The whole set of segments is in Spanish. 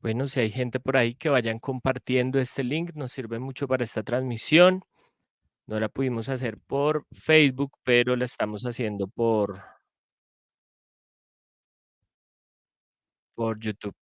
Bueno, si hay gente por ahí que vayan compartiendo este link, nos sirve mucho para esta transmisión. No la pudimos hacer por Facebook, pero la estamos haciendo por YouTube.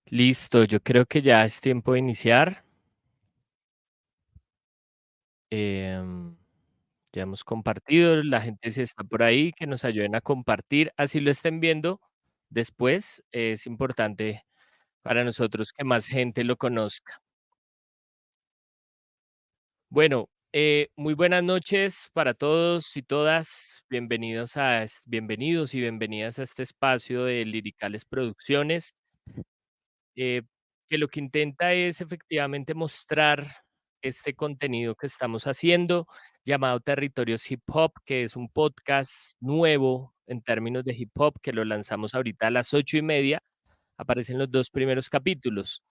Listo, yo creo que ya es tiempo de iniciar. Em, ya hemos compartido, la gente si está por ahí, que nos ayuden a compartir, así lo estén viendo después. Es importante para nosotros que más gente lo conozca. Bueno, muy buenas noches para todos y todas. Bienvenidos y bienvenidas a este espacio de Liricales Producciones, eh, que lo que intenta es efectivamente mostrar este contenido que estamos haciendo, llamado Territorios Hip Hop, que es un podcast nuevo en términos de hip hop, que lo lanzamos ahorita a las 8:30. Aparecen los dos primeros capítulos.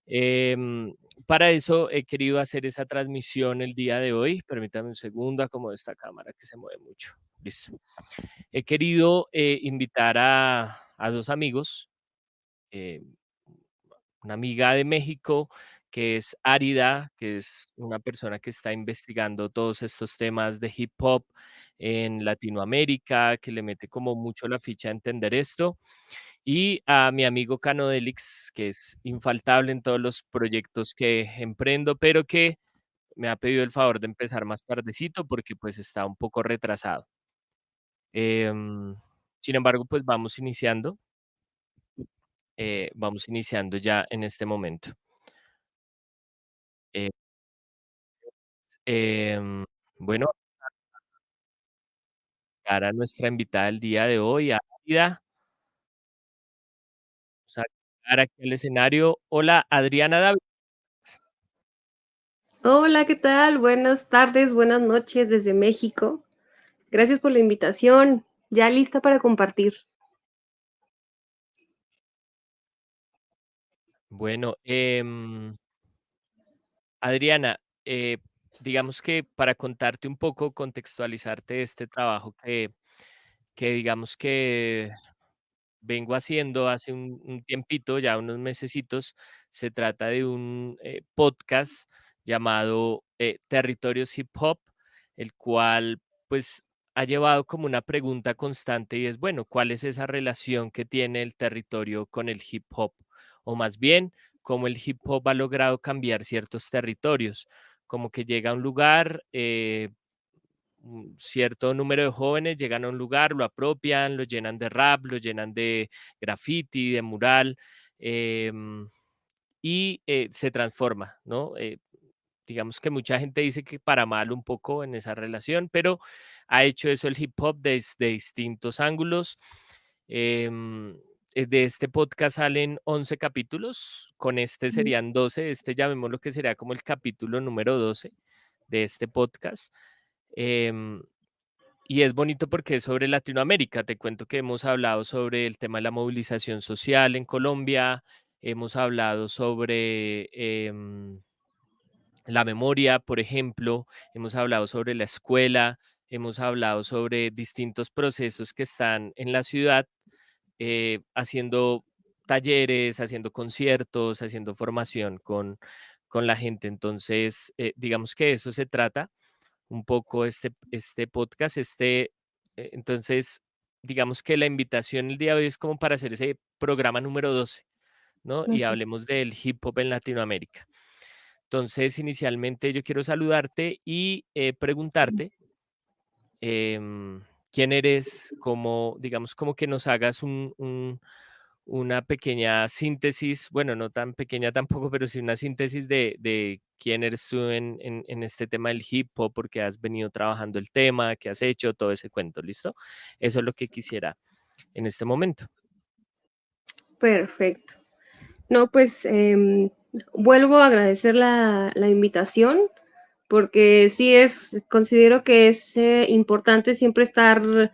Em, para eso he querido hacer esa transmisión el día de hoy. Permítame un segundo, acomodo esta cámara que se mueve mucho. Listo. He querido invitar a dos amigos, eh, una amiga de México que es Árida, que es una persona que está investigando todos estos temas de hip hop en Latinoamérica, que le mete como mucho la ficha a entender esto, y a mi amigo Canodelix, que es infaltable en todos los proyectos que emprendo, pero que me ha pedido el favor de empezar más tardecito porque pues está un poco retrasado. Em, Sin embargo, pues vamos iniciando ya en este momento. Eh, em, bueno, para nuestra invitada del día de hoy, Árida, vamos a llegar aquí al escenario. Hola, Adriana David. Hola, ¿qué tal? Buenas tardes, buenas noches desde México. Gracias por la invitación. Ya lista para compartir. Bueno, Adriana, digamos que para contarte un poco, contextualizarte este trabajo que digamos que vengo haciendo hace un tiempito, ya unos mesecitos. Se trata de un podcast llamado Territorios Hip Hop, el cual pues ha llevado como una pregunta constante y es, bueno, ¿cuál es esa relación que tiene el territorio con el hip hop? O más bien, cómo el hip hop ha logrado cambiar ciertos territorios, como que llega a un lugar, un cierto número de jóvenes llegan a un lugar, lo apropian, lo llenan de rap, lo llenan de graffiti, de mural, em, y se transforma, ¿no? Digamos que mucha gente dice que para mal un poco en esa relación, pero ha hecho eso el hip hop desde distintos ángulos. Em, de este podcast salen 11 capítulos, con este Ujú. serían 12. Este llamémoslo que sería como el capítulo número 12 de este podcast. Em, y es bonito porque es sobre Latinoamérica. Te cuento que hemos hablado sobre el tema de la movilización social en Colombia, hemos hablado sobre la memoria, por ejemplo, hemos hablado sobre la escuela, hemos hablado sobre distintos procesos que están en la ciudad, haciendo talleres, haciendo conciertos, haciendo formación con la gente. Entonces, digamos que de eso se trata un poco este podcast. Entonces, digamos que la invitación el día de hoy es como para hacer ese programa número 12, ¿no? Y Ujú. hablemos del hip hop en Latinoamérica. Entonces, inicialmente yo quiero saludarte y preguntarte quién eres, como, digamos, como que nos hagas una pequeña síntesis, bueno, no tan pequeña tampoco, pero sí una síntesis de quién eres tú en este tema del hip hop, porque has venido trabajando el tema, qué has hecho, todo ese cuento, ¿listo? Eso es lo que quisiera en este momento. Perfecto. No, pues vuelvo a agradecer la invitación, porque sí considero que es importante siempre estar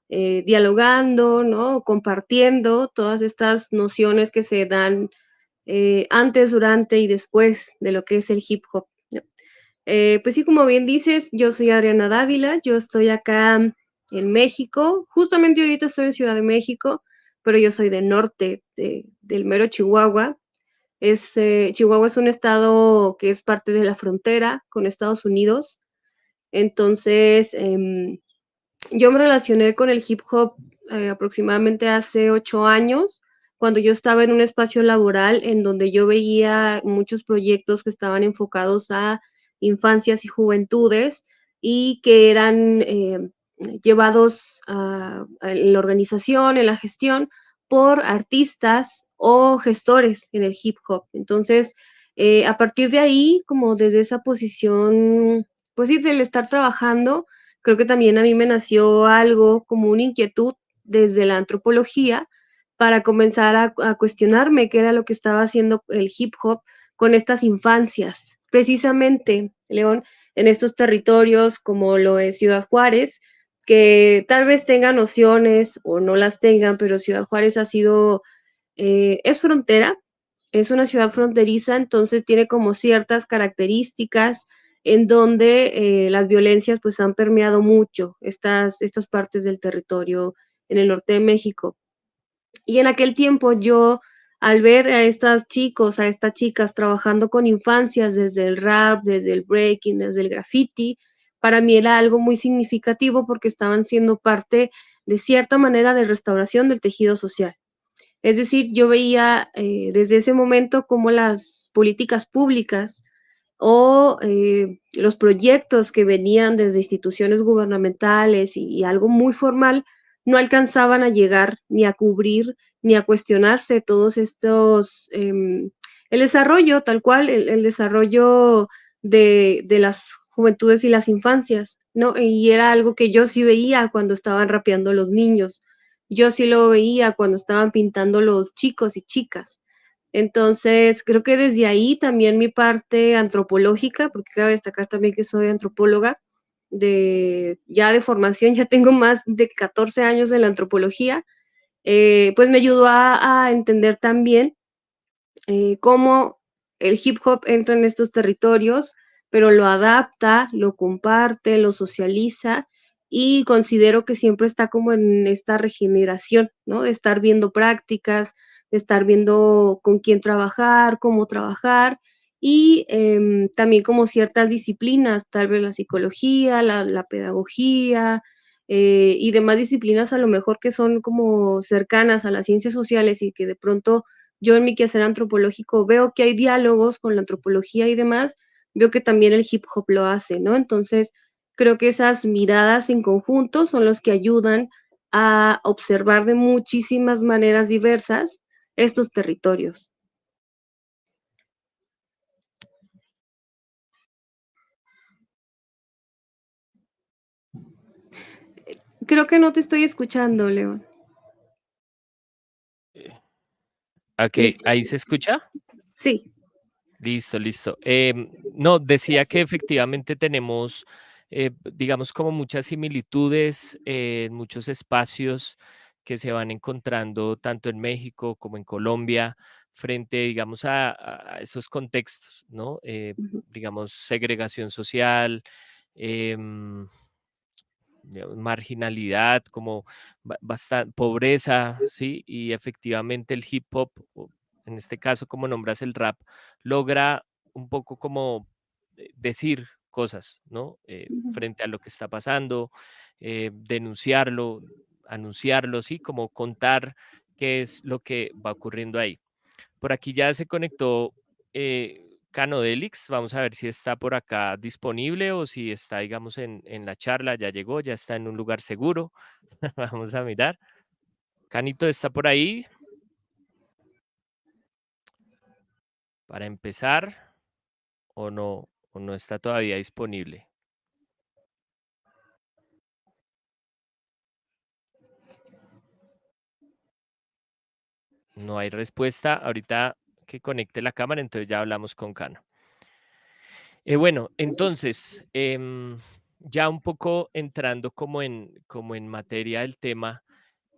dialogando, ¿no? Compartiendo todas estas nociones que se dan antes, durante y después de lo que es el hip hop, ¿no? Pues sí, como bien dices, yo soy Adriana Dávila, yo estoy acá en México, justamente ahorita estoy en Ciudad de México, pero yo soy del norte, del mero Chihuahua. Chihuahua es un estado que es parte de la frontera con Estados Unidos. Entonces, yo me relacioné con el hip hop aproximadamente hace 8 años, cuando yo estaba en un espacio laboral en donde yo veía muchos proyectos que estaban enfocados a infancias y juventudes y que eran llevados en la organización, en la gestión, por artistas o gestores en el hip hop. Entonces, a partir de ahí, como desde esa posición, pues sí, del estar trabajando, creo que también a mí me nació algo como una inquietud desde la antropología para comenzar a cuestionarme qué era lo que estaba haciendo el hip hop con estas infancias. Precisamente, León, en estos territorios como lo es Ciudad Juárez, que tal vez tengan nociones o no las tengan, pero Ciudad Juárez es frontera, es una ciudad fronteriza, entonces tiene como ciertas características en donde las violencias pues han permeado mucho estas partes del territorio en el norte de México. Y en aquel tiempo yo, al ver a estos chicos, a estas chicas trabajando con infancias desde el rap, desde el breaking, desde el graffiti, para mí era algo muy significativo porque estaban siendo parte de cierta manera de restauración del tejido social. Es decir, yo veía desde ese momento cómo las políticas públicas o los proyectos que venían desde instituciones gubernamentales y algo muy formal no alcanzaban a llegar ni a cubrir ni a cuestionarse todos estos, el desarrollo tal cual, el desarrollo de las juventudes y las infancias, ¿no? Y era algo que yo sí veía cuando estaban rapeando los niños, yo sí lo veía cuando estaban pintando los chicos y chicas. Entonces, creo que desde ahí también mi parte antropológica, porque cabe destacar también que soy antropóloga ya de formación, ya tengo más de 14 años en la antropología, pues me ayudó a entender también cómo el hip hop entra en estos territorios, pero lo adapta, lo comparte, lo socializa y considero que siempre está como en esta regeneración, ¿no? De estar viendo prácticas, de estar viendo con quién trabajar, cómo trabajar y también como ciertas disciplinas, tal vez la psicología, la pedagogía y demás disciplinas a lo mejor que son como cercanas a las ciencias sociales y que de pronto yo en mi quehacer antropológico veo que hay diálogos con la antropología y demás, veo que también el hip hop lo hace, ¿no? Entonces, creo que esas miradas en conjunto son los que ayudan a observar de muchísimas maneras diversas estos territorios. Creo que no te estoy escuchando, León. Eh, ok, ¿Listo? ¿ahí se escucha? Sí. Listo, listo. No, decía que efectivamente tenemos, digamos, como muchas similitudes en muchos espacios que se van encontrando tanto en México como en Colombia frente, digamos, a esos contextos, ¿no? Ujú. Digamos, segregación social, em, digamos, marginalidad, como pobreza, ¿sí? Y efectivamente el hip hop, o en este caso, como nombras el rap, logra un poco como decir cosas, ¿no? Ujú, Frente a lo que está pasando, denunciarlo, anunciarlo, ¿sí? Como contar qué es lo que va ocurriendo ahí. Por aquí ya se conectó Canodelix. Vamos a ver si está por acá disponible o si está, digamos, en la charla. Ya llegó, ya está en un lugar seguro. Vamos a mirar. Canito está por ahí para empezar o no está todavía disponible. No hay respuesta. Ahorita que conecte la cámara, entonces ya hablamos con Cano. Bueno, entonces, ya un poco entrando como en materia del tema.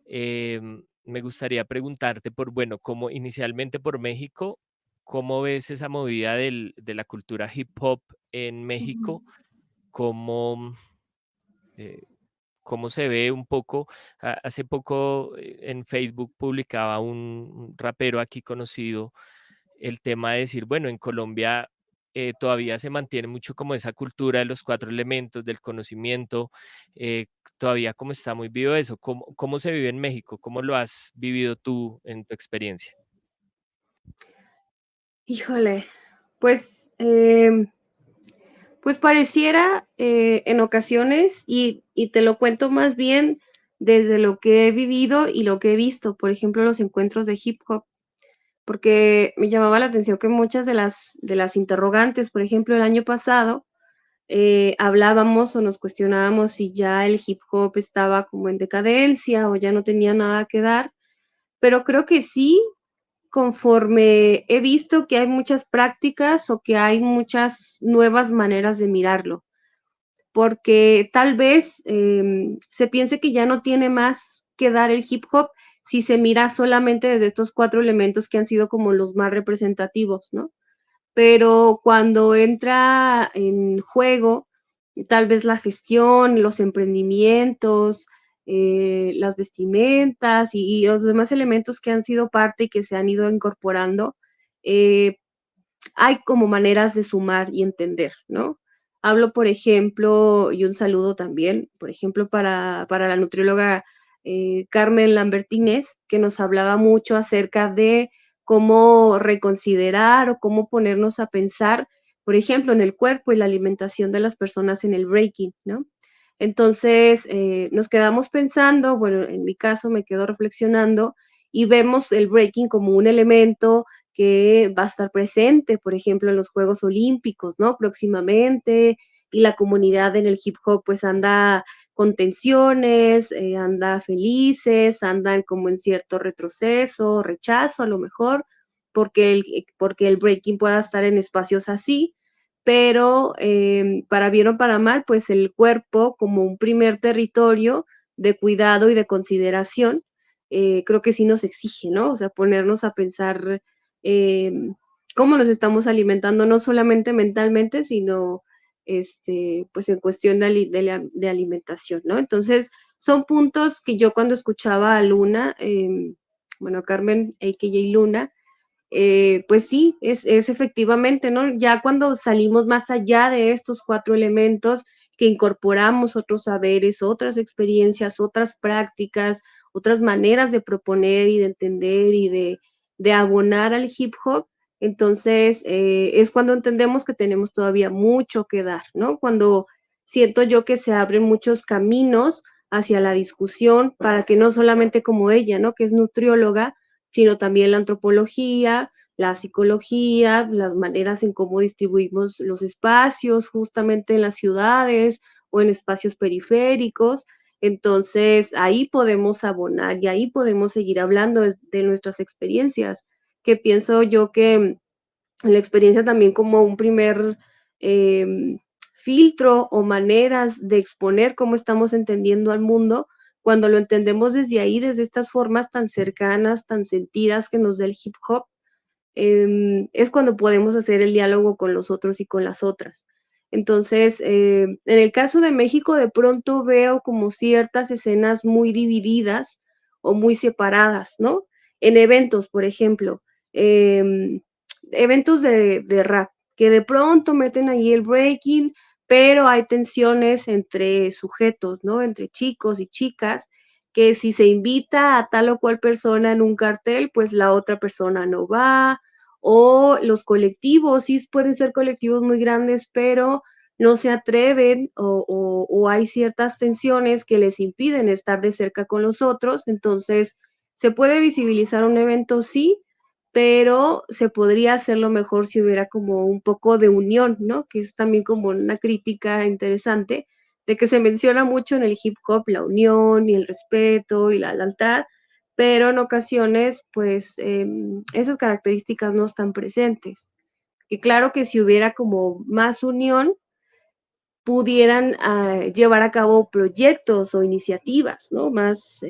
Me gustaría preguntarte por, bueno, como inicialmente por México, ¿cómo ves esa movida de la cultura hip hop en ujú. México? ¿Cómo, eh, cómo se ve un poco? Hace poco en Facebook publicaba un rapero aquí conocido el tema de decir, bueno, en Colombia todavía se mantiene mucho como esa cultura de los cuatro elementos, del conocimiento, eh, todavía como está muy vivo eso. ¿Cómo se vive en México? ¿Cómo lo has vivido tú en tu experiencia? Híjole, pues, pues pareciera en ocasiones, y te lo cuento más bien desde lo que he vivido y lo que he visto, por ejemplo, los encuentros de hip hop, porque me llamaba la atención que muchas de las interrogantes, por ejemplo, el año pasado, hablábamos o nos cuestionábamos si ya el hip hop estaba como en decadencia o ya no tenía nada que dar, pero creo que sí, conforme he visto que hay muchas prácticas o que hay muchas nuevas maneras de mirarlo, porque tal vez se piense que ya no tiene más que dar el hip hop si se mira solamente desde estos cuatro elementos que han sido como los más representativos, ¿no? Pero cuando entra en juego tal vez la gestión, los emprendimientos, las vestimentas y los demás elementos que han sido parte y que se han ido incorporando, eh, hay como maneras de sumar y entender, ¿no? Hablo, por ejemplo, y un saludo también, por ejemplo, para la nutrióloga Carmen Lambertínez, que nos hablaba mucho acerca de cómo reconsiderar o cómo ponernos a pensar, por ejemplo, en el cuerpo y la alimentación de las personas en el breaking, ¿no? Entonces, nos quedamos pensando, bueno, en mi caso me quedo reflexionando y vemos el breaking como un elemento que va a estar presente, por ejemplo, en los Juegos Olímpicos, ¿no? Próximamente, y la comunidad en el hip hop pues anda con tensiones, anda felices, andan como en cierto retroceso, rechazo a lo mejor, porque el breaking pueda estar en espacios así, pero para bien o para mal, pues el cuerpo como un primer territorio de cuidado y de consideración, creo que sí nos exige, ¿no? O sea, ponernos a pensar eh, cómo nos estamos alimentando, no solamente mentalmente, sino pues en cuestión de alimentación, ¿no? Entonces, son puntos que yo cuando escuchaba a Luna, bueno, Carmen, a.k.a. Luna, pues sí, es efectivamente, ¿no? Ya cuando salimos más allá de estos cuatro elementos, que incorporamos otros saberes, otras experiencias, otras prácticas, otras maneras de proponer y de entender y de abonar al hip hop, entonces es cuando entendemos que tenemos todavía mucho que dar, ¿no? Cuando siento yo que se abren muchos caminos hacia la discusión para que no solamente como ella, ¿no? Que es nutrióloga, sino también la antropología, la psicología, las maneras en cómo distribuimos los espacios justamente en las ciudades o en espacios periféricos. Entonces, ahí podemos abonar y ahí podemos seguir hablando de nuestras experiencias, que pienso yo que la experiencia también como un primer filtro o maneras de exponer cómo estamos entendiendo al mundo, cuando lo entendemos desde ahí, desde estas formas tan cercanas, tan sentidas que nos da el hip hop, es cuando podemos hacer el diálogo con los otros y con las otras. Entonces, en el caso de México, de pronto veo como ciertas escenas muy divididas o muy separadas, ¿no? En eventos, por ejemplo, em, eventos de rap, que de pronto meten ahí el breaking, pero hay tensiones entre sujetos, ¿no? Entre chicos y chicas, que si se invita a tal o cual persona en un cartel, pues la otra persona no va, o los colectivos, sí pueden ser colectivos muy grandes, pero no se atreven o hay ciertas tensiones que les impiden estar de cerca con los otros. Entonces, se puede visibilizar un evento, sí, pero se podría hacerlo mejor si hubiera como un poco de unión, ¿no? Que es también como una crítica interesante de que se menciona mucho en el hip hop la unión y el respeto y la lealtad, pero en ocasiones, pues, esas características no están presentes. Y claro que si hubiera como más unión, pudieran llevar a cabo proyectos o iniciativas, ¿no? Más,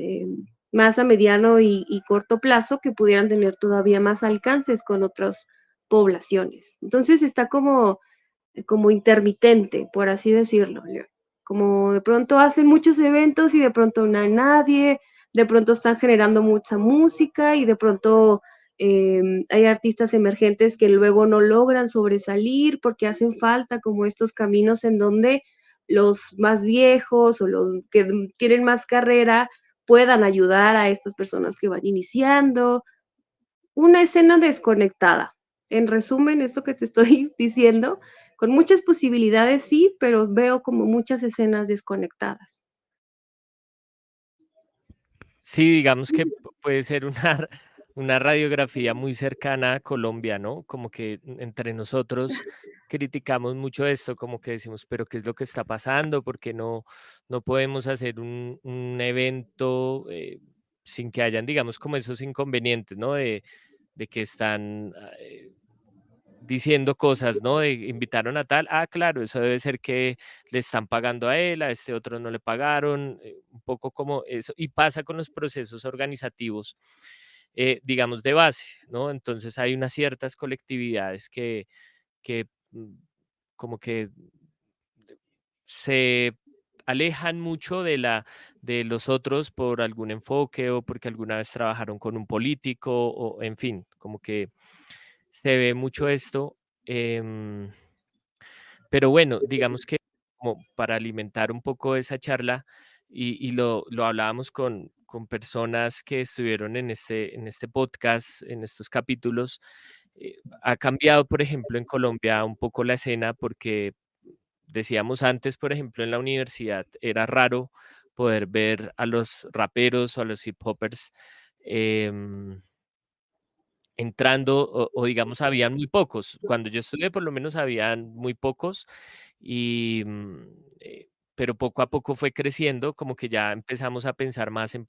más a mediano y corto plazo que pudieran tener todavía más alcances con otras poblaciones. Entonces está como intermitente, por así decirlo, Leo. Como de pronto hacen muchos eventos y de pronto no hay nadie, de pronto están generando mucha música y de pronto hay artistas emergentes que luego no logran sobresalir porque hacen falta como estos caminos en donde los más viejos o los que tienen más carrera puedan ayudar a estas personas que van iniciando. Una escena desconectada. En resumen, esto que te estoy diciendo, con muchas posibilidades sí, pero veo como muchas escenas desconectadas. Sí, digamos que puede ser una, una radiografía muy cercana a Colombia, ¿no? Como que entre nosotros criticamos mucho esto, como que decimos, pero ¿qué es lo que está pasando? Porque no podemos hacer un evento sin que hayan, digamos, como esos inconvenientes, ¿no? De que están diciendo cosas, ¿no? De invitaron a tal, ah, claro, eso debe ser que le están pagando a él, a este otro no le pagaron, un poco como eso, y pasa con los procesos organizativos, digamos, de base, ¿no? Entonces hay unas ciertas colectividades que como que se alejan mucho de de los otros por algún enfoque o porque alguna vez trabajaron con un político o en fin, como que se ve mucho esto. em, pero bueno, digamos que como para alimentar un poco esa charla y lo hablábamos con personas que estuvieron en este podcast, en estos capítulos, ha cambiado, por ejemplo, en Colombia un poco la escena porque decíamos antes, por ejemplo, en la universidad era raro poder ver a los raperos o a los hip hoppers em, entrando o digamos habían muy pocos. Cuando yo estudié por lo menos habían muy pocos y, pero poco a poco fue creciendo, como que ya empezamos a pensar más en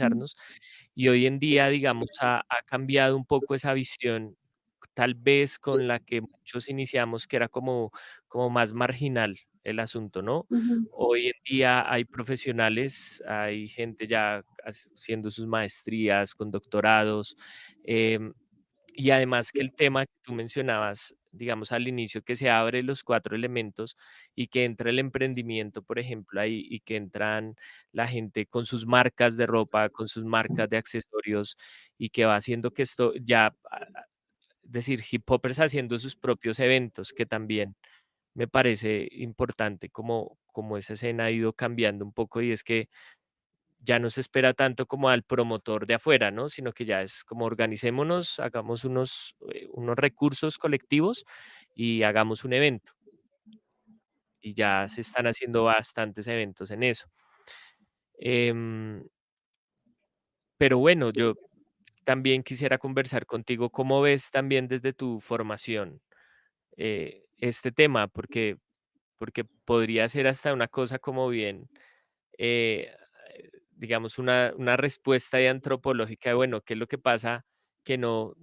Mm, profesionalizarnos y hoy en día, digamos, ha cambiado un poco esa visión, tal vez con la que muchos iniciamos, que era como más marginal el asunto, ¿no? ujú, Hoy en día hay profesionales, hay gente ya haciendo sus maestrías con doctorados, em, y además que el tema que tú mencionabas, digamos al inicio, que se abre los 4 elementos y que entra el emprendimiento, por ejemplo, ahí, y que entran la gente con sus marcas de ropa, con sus marcas de accesorios, y que va haciendo que esto ya, es decir, hip hopers haciendo sus propios eventos, que también me parece importante como esa escena ha ido cambiando un poco, y es que ya no se espera tanto como al promotor de afuera, ¿no? Sino que ya es como organicémonos, hagamos unos recursos colectivos y hagamos un evento. Y ya se están haciendo bastantes eventos en eso. Em, pero bueno, yo también quisiera conversar contigo, ¿cómo ves también desde tu formación este tema? Porque podría ser hasta una cosa como bien eh, digamos, una respuesta ahí antropológica de, bueno, ¿qué es lo que pasa que no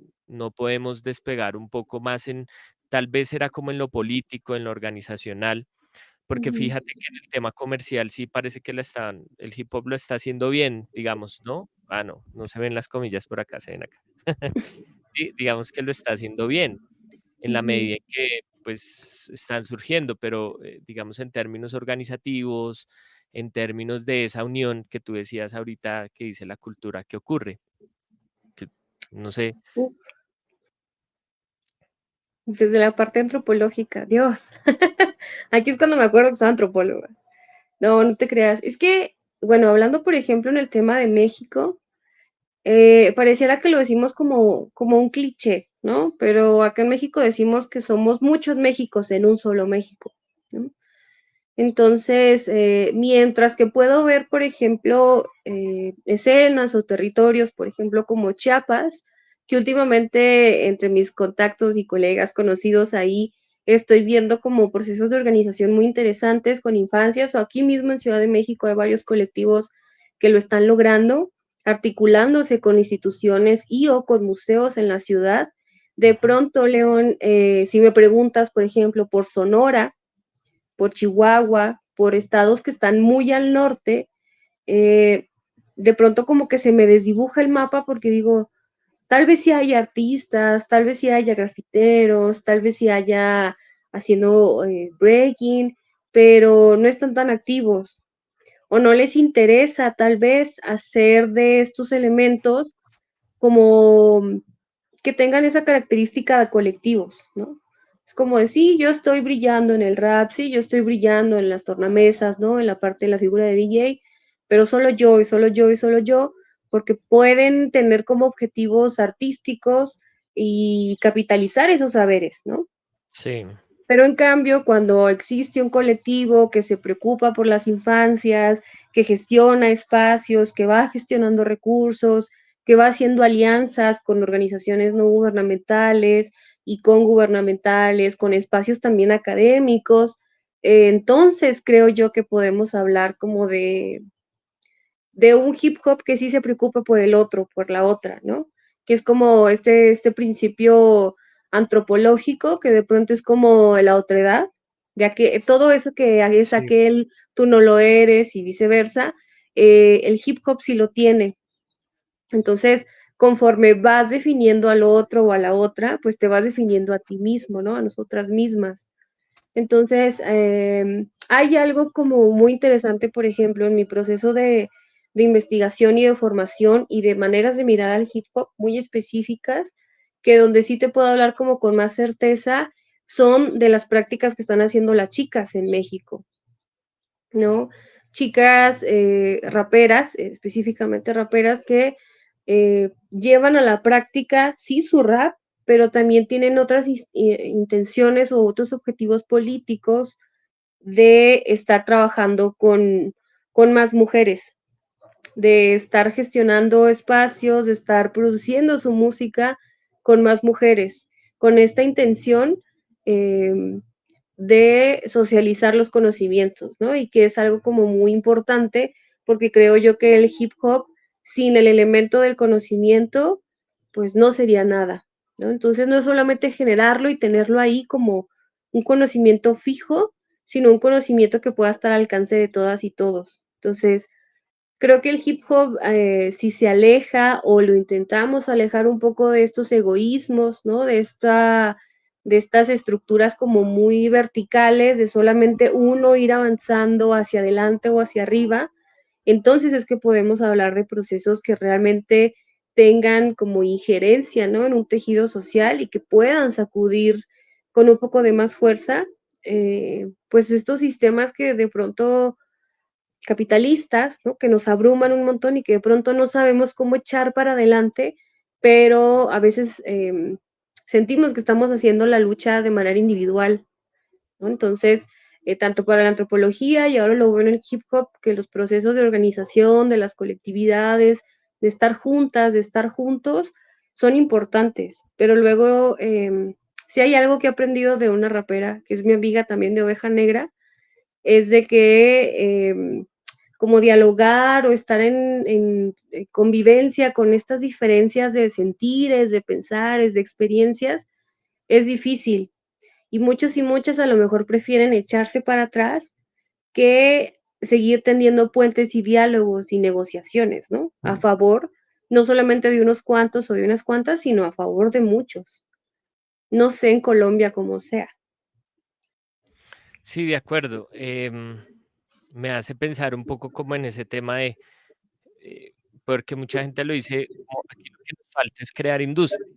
podemos despegar un poco más en, tal vez era como en lo político, en lo organizacional, porque ujú, fíjate que en el tema comercial sí parece que el hip hop lo está haciendo bien, digamos, ¿no? Ah, no se ven las comillas por acá, se ven acá. Sí, digamos que lo está haciendo bien, en la ujú, medida en que pues están surgiendo, pero digamos en términos organizativos, en términos de esa unión que tú decías ahorita que dice la cultura que ocurre, que no sé. Uh, Desde la parte antropológica, Dios. Aquí es cuando me acuerdo que soy antropóloga. No, no te creas. Es que, bueno, hablando por ejemplo en el tema de México, pareciera que lo decimos como un cliché, ¿no? Pero acá en México decimos que somos muchos Méxicos en un solo México, ¿no? Entonces, mientras que puedo ver, por ejemplo, escenas o territorios, por ejemplo, como Chiapas, que últimamente entre mis contactos y colegas conocidos ahí estoy viendo como procesos de organización muy interesantes con infancias, o aquí mismo en Ciudad de México hay varios colectivos que lo están logrando, articulándose con instituciones y o con museos en la ciudad. De Ujú. pronto, León, si me preguntas, por ejemplo, por Sonora, por Chihuahua, por estados que están muy al norte, eh, de pronto como que se me desdibuja el mapa porque digo, tal vez sí haya artistas, tal vez sí haya grafiteros, tal vez sí haya haciendo breaking, pero no están tan activos o no les interesa tal vez hacer de estos elementos como que tengan esa característica de colectivos, ¿no? Es como de, sí, yo estoy brillando en el rap, sí, yo estoy brillando en las tornamesas, ¿no? En la parte de la figura de DJ, pero solo yo y solo yo y solo yo, porque pueden tener como objetivos artísticos y capitalizar esos saberes, ¿no? Sí, Pero en cambio, cuando existe un colectivo que se preocupa por las infancias, que gestiona espacios, que va gestionando recursos, que va haciendo alianzas con organizaciones no gubernamentales y con gubernamentales, con espacios también académicos, entonces creo yo que podemos hablar como de un hip hop que sí se preocupa por el otro, por la otra, ¿no? Que es como este principio antropológico que de pronto es como la otredad, ya que todo eso que es sí, aquel, tú no lo eres y viceversa, el hip hop sí lo tiene. Entonces, conforme vas definiendo al otro o a la otra, pues te vas definiendo a ti mismo, ¿no? A nosotras mismas. Entonces, hay algo como muy interesante, por ejemplo, en mi proceso de investigación y de formación y de maneras de mirar al hip hop muy específicas, que donde sí te puedo hablar como con más certeza, son de las prácticas que están haciendo las chicas en México, ¿no? Chicas raperas, específicamente raperas, que llevan a la práctica, sí, su rap, pero también tienen otras intenciones o otros objetivos políticos de estar trabajando con más mujeres, de estar gestionando espacios, de estar produciendo su música con más mujeres, con esta intención eh, de socializar los conocimientos, ¿no? Y que es algo como muy importante porque creo yo que el hip hop sin el elemento del conocimiento, pues no sería nada, ¿no? Entonces no es solamente generarlo y tenerlo ahí como un conocimiento fijo, sino un conocimiento que pueda estar al alcance de todas y todos. Entonces, creo que el hip hop, si se aleja o lo intentamos alejar un poco de estos egoísmos, ¿no? De estas estructuras como muy verticales, de solamente uno ir avanzando hacia adelante o hacia arriba, entonces es que podemos hablar de procesos que realmente tengan como injerencia, ¿no? En un tejido social y que puedan sacudir con un poco de más fuerza, pues estos sistemas que de pronto capitalistas, ¿no? Que nos abruman un montón y que de pronto no sabemos cómo echar para adelante, pero a veces sentimos que estamos haciendo la lucha de manera individual, ¿no? Entonces, tanto para la antropología y ahora lo veo en el hip hop, que los procesos de organización, de las colectividades, de estar juntas, de estar juntos, son importantes, pero luego, si hay algo que he aprendido de una rapera, que es mi amiga también de Oveja Negra, es de que como dialogar o estar en convivencia con estas diferencias de sentires, de pensares, de experiencias, es difícil. Y muchos y muchas a lo mejor prefieren echarse para atrás que seguir tendiendo puentes y diálogos y negociaciones, ¿no? A favor no solamente de unos cuantos o de unas cuantas, sino a favor de muchos. No sé en Colombia cómo sea. Sí, de acuerdo. Me hace pensar un poco como en ese tema de, eh, porque mucha gente lo dice como aquí lo que nos falta es crear industria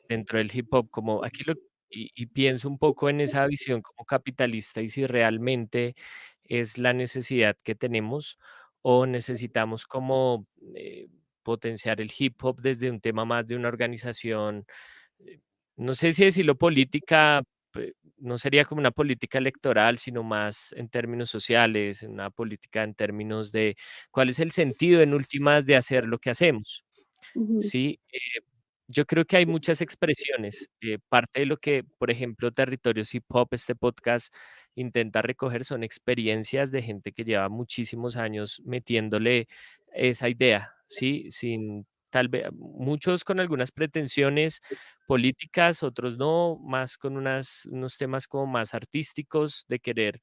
dentro del hip hop, como aquí y pienso un poco en esa visión como capitalista y si realmente es la necesidad que tenemos o necesitamos como potenciar el hip hop desde un tema más de una organización, eh, no sé si decirlo política, no sería como una política electoral, sino más en términos sociales, una política en términos de cuál es el sentido en últimas de hacer lo que hacemos. Ujú, Sí, yo creo que hay muchas expresiones. Parte de lo que, por ejemplo, Territorios Hip Hop, este podcast, intenta recoger son experiencias de gente que lleva muchísimos años metiéndole esa idea, ¿sí? Sin tal vez, muchos con algunas pretensiones políticas, otros no, más con unos temas como más artísticos de querer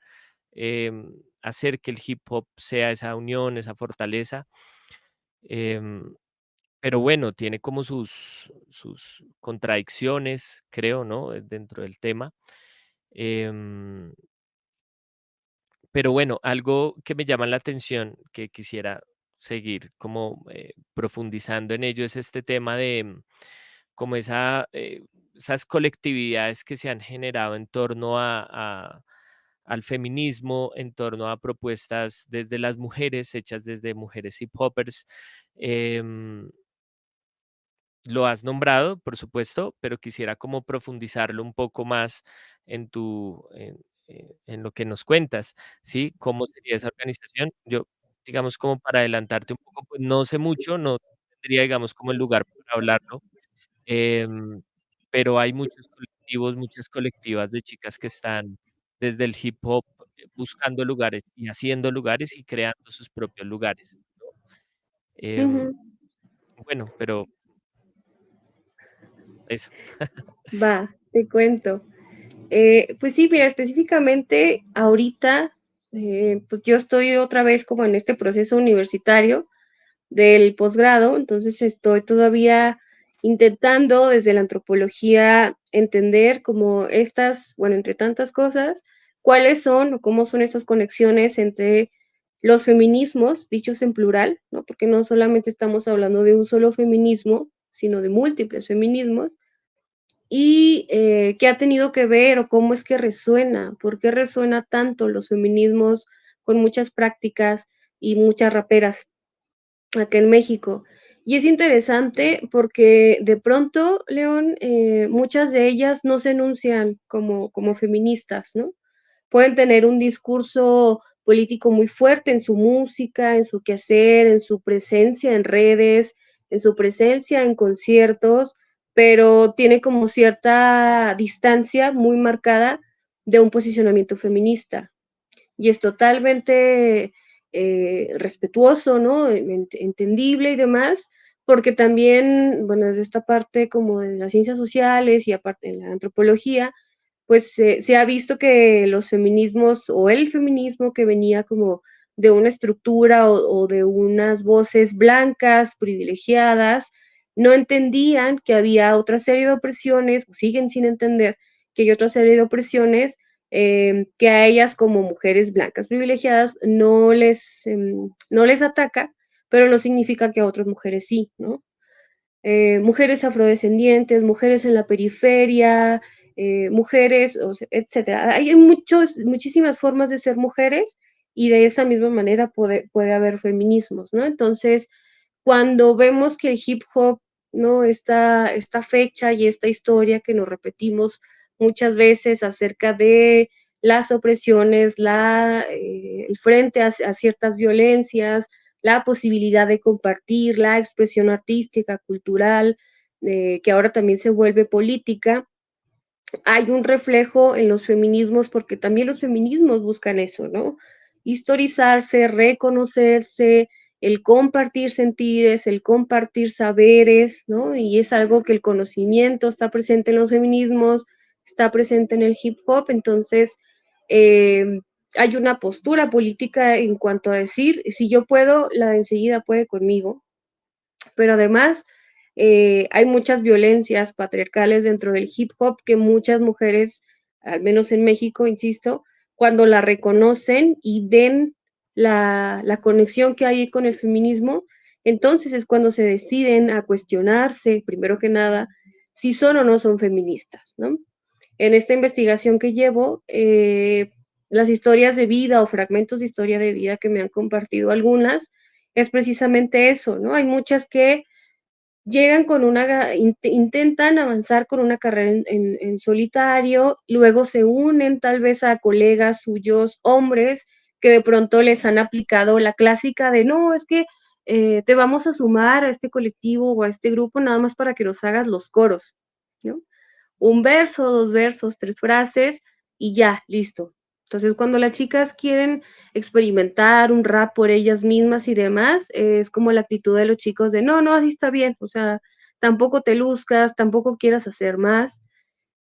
hacer que el hip hop sea esa unión, esa fortaleza. em, pero bueno, tiene como sus contradicciones, creo, ¿no? Dentro del tema. Em, pero bueno, algo que me llama la atención, que quisiera seguir como profundizando en ello, es este tema de como esas colectividades que se han generado en torno al feminismo, en torno a propuestas desde las mujeres, hechas desde mujeres hip hoppers. em, Lo has nombrado, por supuesto, pero quisiera como profundizarlo un poco más en en lo que nos cuentas, ¿sí? ¿Cómo sería esa organización? Yo, digamos, como para adelantarte un poco, pues no sé mucho, no tendría, digamos, como el lugar para hablarlo, em, pero hay muchos colectivos, muchas colectivas de chicas que están desde el hip hop buscando lugares y haciendo lugares y creando sus propios lugares, ¿no? Em, ujú. bueno, pero eso. Va, te cuento. Pues sí, mira, específicamente ahorita, pues yo estoy otra vez como en este proceso universitario del posgrado, entonces estoy todavía intentando desde la antropología entender como estas, bueno, entre tantas cosas, cuáles son o cómo son estas conexiones entre los feminismos, dichos en plural, ¿no? Porque no solamente estamos hablando de un solo feminismo, sino de múltiples feminismos, y qué ha tenido que ver o cómo es que resuena, por qué resuena tanto los feminismos con muchas prácticas y muchas raperas acá en México. Y es interesante porque de pronto, León, muchas de ellas no se enuncian como feministas, ¿no? Pueden tener un discurso político muy fuerte en su música, en su quehacer, en su presencia en redes, en su presencia en conciertos, pero tiene como cierta distancia muy marcada de un posicionamiento feminista. Y es totalmente respetuoso, ¿no? Entendible y demás, porque también, bueno, desde esta parte como de las ciencias sociales y aparte en la antropología, pues se ha visto que los feminismos o el feminismo que venía como de una estructura o de unas voces blancas, privilegiadas, no entendían que había otra serie de opresiones, o siguen sin entender que hay otra serie de opresiones que a ellas como mujeres blancas privilegiadas no les ataca, pero no significa que a otras mujeres sí, ¿no? Mujeres afrodescendientes, mujeres en la periferia, mujeres, o sea, etcétera. Hay muchísimas formas de ser mujeres y de esa misma manera puede haber feminismos, ¿no? Entonces, cuando vemos que el hip hop, ¿no? Esta fecha y esta historia que nos repetimos muchas veces acerca de las opresiones, el frente a ciertas violencias, la posibilidad de compartir la expresión artística, cultural, que ahora también se vuelve política, hay un reflejo en los feminismos, porque también los feminismos buscan eso, ¿no? Historizarse, reconocerse, el compartir sentires, el compartir saberes, ¿no? Y es algo que el conocimiento está presente en los feminismos, está presente en el hip hop, entonces eh, hay una postura política en cuanto a decir, si yo puedo, la de enseguida puede conmigo, pero además hay muchas violencias patriarcales dentro del hip hop que muchas mujeres, al menos en México, insisto, cuando la reconocen y ven la conexión que hay con el feminismo, entonces es cuando se deciden a cuestionarse, primero que nada, si son o no son feministas, ¿no? En esta investigación que llevo, las historias de vida o fragmentos de historia de vida que me han compartido algunas, es precisamente eso, ¿no? Hay muchas que llegan con intentan avanzar con una carrera en solitario, luego se unen tal vez a colegas suyos, hombres, que de pronto les han aplicado la clásica de, no, es que te vamos a sumar a este colectivo o a este grupo nada más para que nos hagas los coros, ¿no? Un verso, dos versos, tres frases y ya, listo. Entonces, cuando las chicas quieren experimentar un rap por ellas mismas y demás, es como la actitud de los chicos de, no, no, así está bien, o sea, tampoco te luzcas, tampoco quieras hacer más.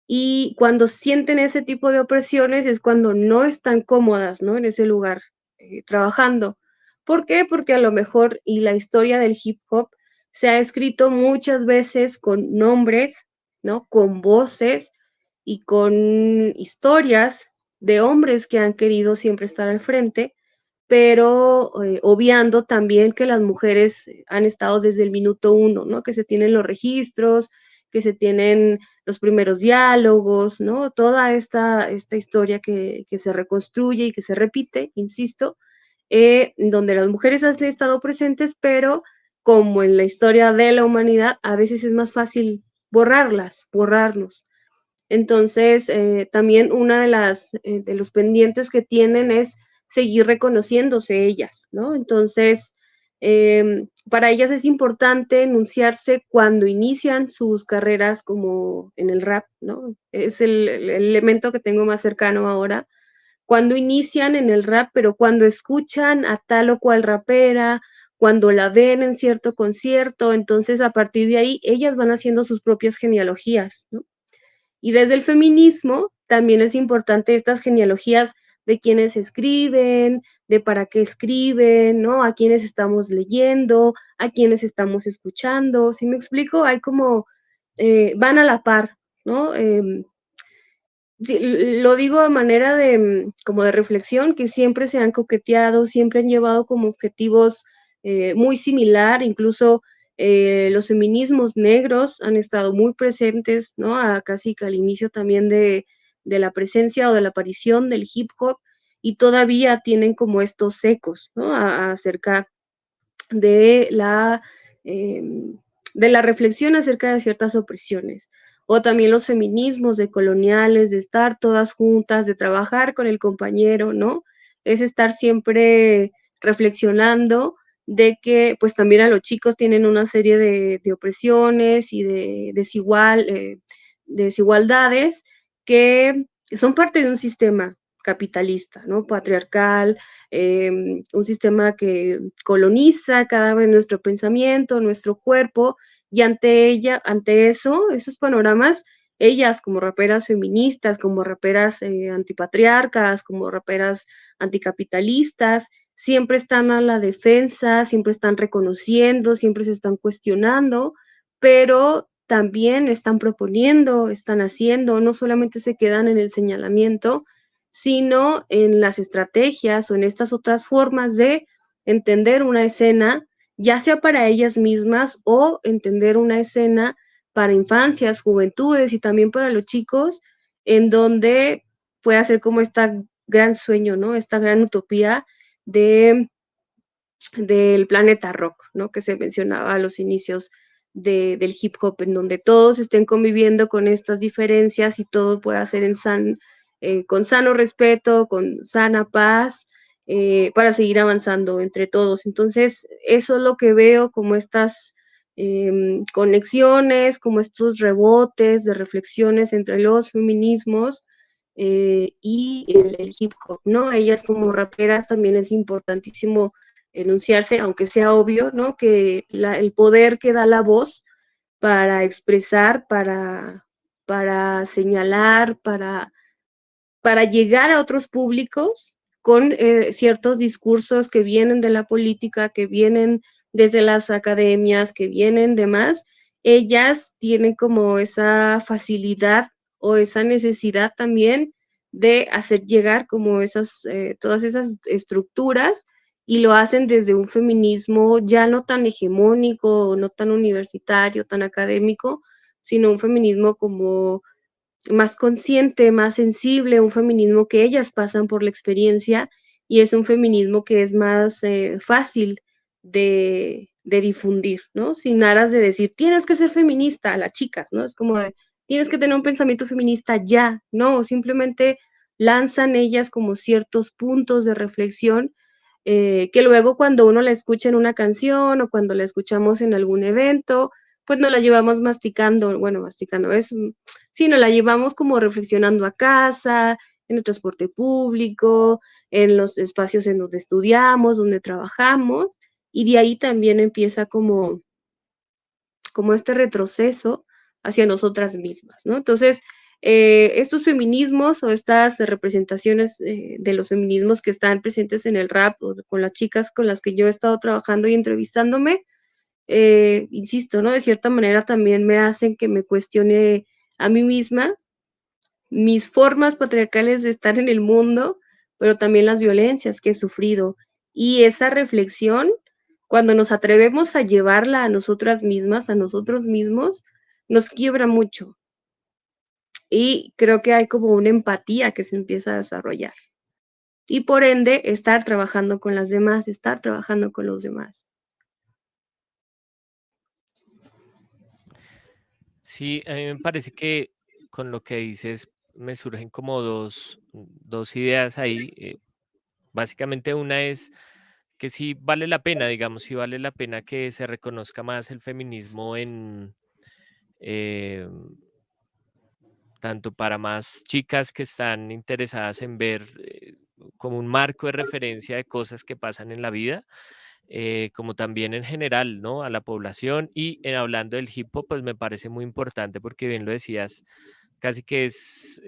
Y cuando sienten ese tipo de opresiones es cuando no están cómodas, ¿no? En ese lugar, trabajando. ¿Por qué? Porque a lo mejor, y la historia del hip hop se ha escrito muchas veces con nombres, ¿no? Con voces y con historias de hombres que han querido siempre estar al frente, pero obviando también que las mujeres han estado desde el minuto uno, ¿no? Que se tienen los registros, que se tienen los primeros diálogos, ¿no? Toda esta historia que se reconstruye y que se repite, insisto, donde las mujeres han estado presentes, pero como en la historia de la humanidad, a veces es más fácil borrarnos. Entonces, también una de los pendientes que tienen es seguir reconociéndose ellas, ¿no? Entonces, para ellas es importante enunciarse cuando inician sus carreras como en el rap, ¿no? Es el elemento que tengo más cercano ahora. Cuando inician en el rap, pero cuando escuchan a tal o cual rapera, cuando la ven en cierto concierto, entonces a partir de ahí ellas van haciendo sus propias genealogías, ¿no? Y desde el feminismo también es importante estas genealogías de quienes escriben, de para qué escriben, ¿no? A quienes estamos leyendo, a quienes estamos escuchando. ¿Sí me explico? Hay como, van a la par, ¿no? Sí, lo digo de manera de, como de reflexión, que siempre se han coqueteado, siempre han llevado como objetivos muy similar, incluso los feminismos negros han estado muy presentes, ¿no? Casi que al inicio también de la presencia o de la aparición del hip hop y todavía tienen como estos ecos, ¿no? Acerca de de la reflexión acerca de ciertas opresiones. O también los feminismos de coloniales, de estar todas juntas, de trabajar con el compañero, ¿no? Es estar siempre reflexionando de que pues también a los chicos tienen una serie de opresiones y de desigualdades que son parte de un sistema capitalista, ¿no? Patriarcal, un sistema que coloniza cada vez nuestro pensamiento, nuestro cuerpo, y ante eso, esos panoramas, ellas como raperas feministas, como raperas antipatriarcas, como raperas anticapitalistas, siempre están a la defensa, siempre están reconociendo, siempre se están cuestionando, pero también están proponiendo, están haciendo, no solamente se quedan en el señalamiento, sino en las estrategias o en estas otras formas de entender una escena, ya sea para ellas mismas o entender una escena para infancias, juventudes y también para los chicos, en donde puede ser como este gran sueño, ¿no? Esta gran utopía de, del planeta rock, ¿no? Que se mencionaba a los inicios del hip hop, en donde todos estén conviviendo con estas diferencias y todo pueda ser con sano respeto, con sana paz, para seguir avanzando entre todos. Entonces, eso es lo que veo como estas conexiones, como estos rebotes de reflexiones entre los feminismos y el hip hop, ¿no? Ellas como raperas también es importantísimo enunciarse, aunque sea obvio, ¿no? Que el poder que da la voz para expresar, para señalar, para llegar a otros públicos con ciertos discursos que vienen de la política, que vienen desde las academias, que vienen de más, ellas tienen como esa facilidad o esa necesidad también de hacer llegar como esas, todas esas estructuras y lo hacen desde un feminismo ya no tan hegemónico, no tan universitario, tan académico, sino un feminismo como más consciente, más sensible, un feminismo que ellas pasan por la experiencia y es un feminismo que es más fácil de difundir, ¿no? Sin aras de decir, tienes que ser feminista a las chicas, ¿no? Es como de, tienes que tener un pensamiento feminista ya, ¿no? Simplemente lanzan ellas como ciertos puntos de reflexión que luego cuando uno la escucha en una canción o cuando la escuchamos en algún evento, pues nos la llevamos masticando, bueno, masticando, sí, nos la llevamos como reflexionando a casa, en el transporte público, en los espacios en donde estudiamos, donde trabajamos, y de ahí también empieza como este retroceso hacia nosotras mismas, ¿no? Entonces, estos feminismos o estas representaciones de los feminismos que están presentes en el rap o con las chicas con las que yo he estado trabajando y entrevistándome, insisto, ¿no? De cierta manera también me hacen que me cuestione a mí misma mis formas patriarcales de estar en el mundo, pero también las violencias que he sufrido. Y esa reflexión, cuando nos atrevemos a llevarla a nosotras mismas, a nosotros mismos, nos quiebra mucho. Y creo que hay como una empatía que se empieza a desarrollar. Y por ende, estar trabajando con las demás, estar trabajando con los demás. Sí, a mí me parece que con lo que dices me surgen como dos ideas ahí. Básicamente una es que sí vale la pena, digamos, sí vale la pena que se reconozca más el feminismo en eh, tanto para más chicas que están interesadas en ver como un marco de referencia de cosas que pasan en la vida, como también en general, ¿no? A la población y hablando del hip hop, pues me parece muy importante porque bien lo decías, casi que es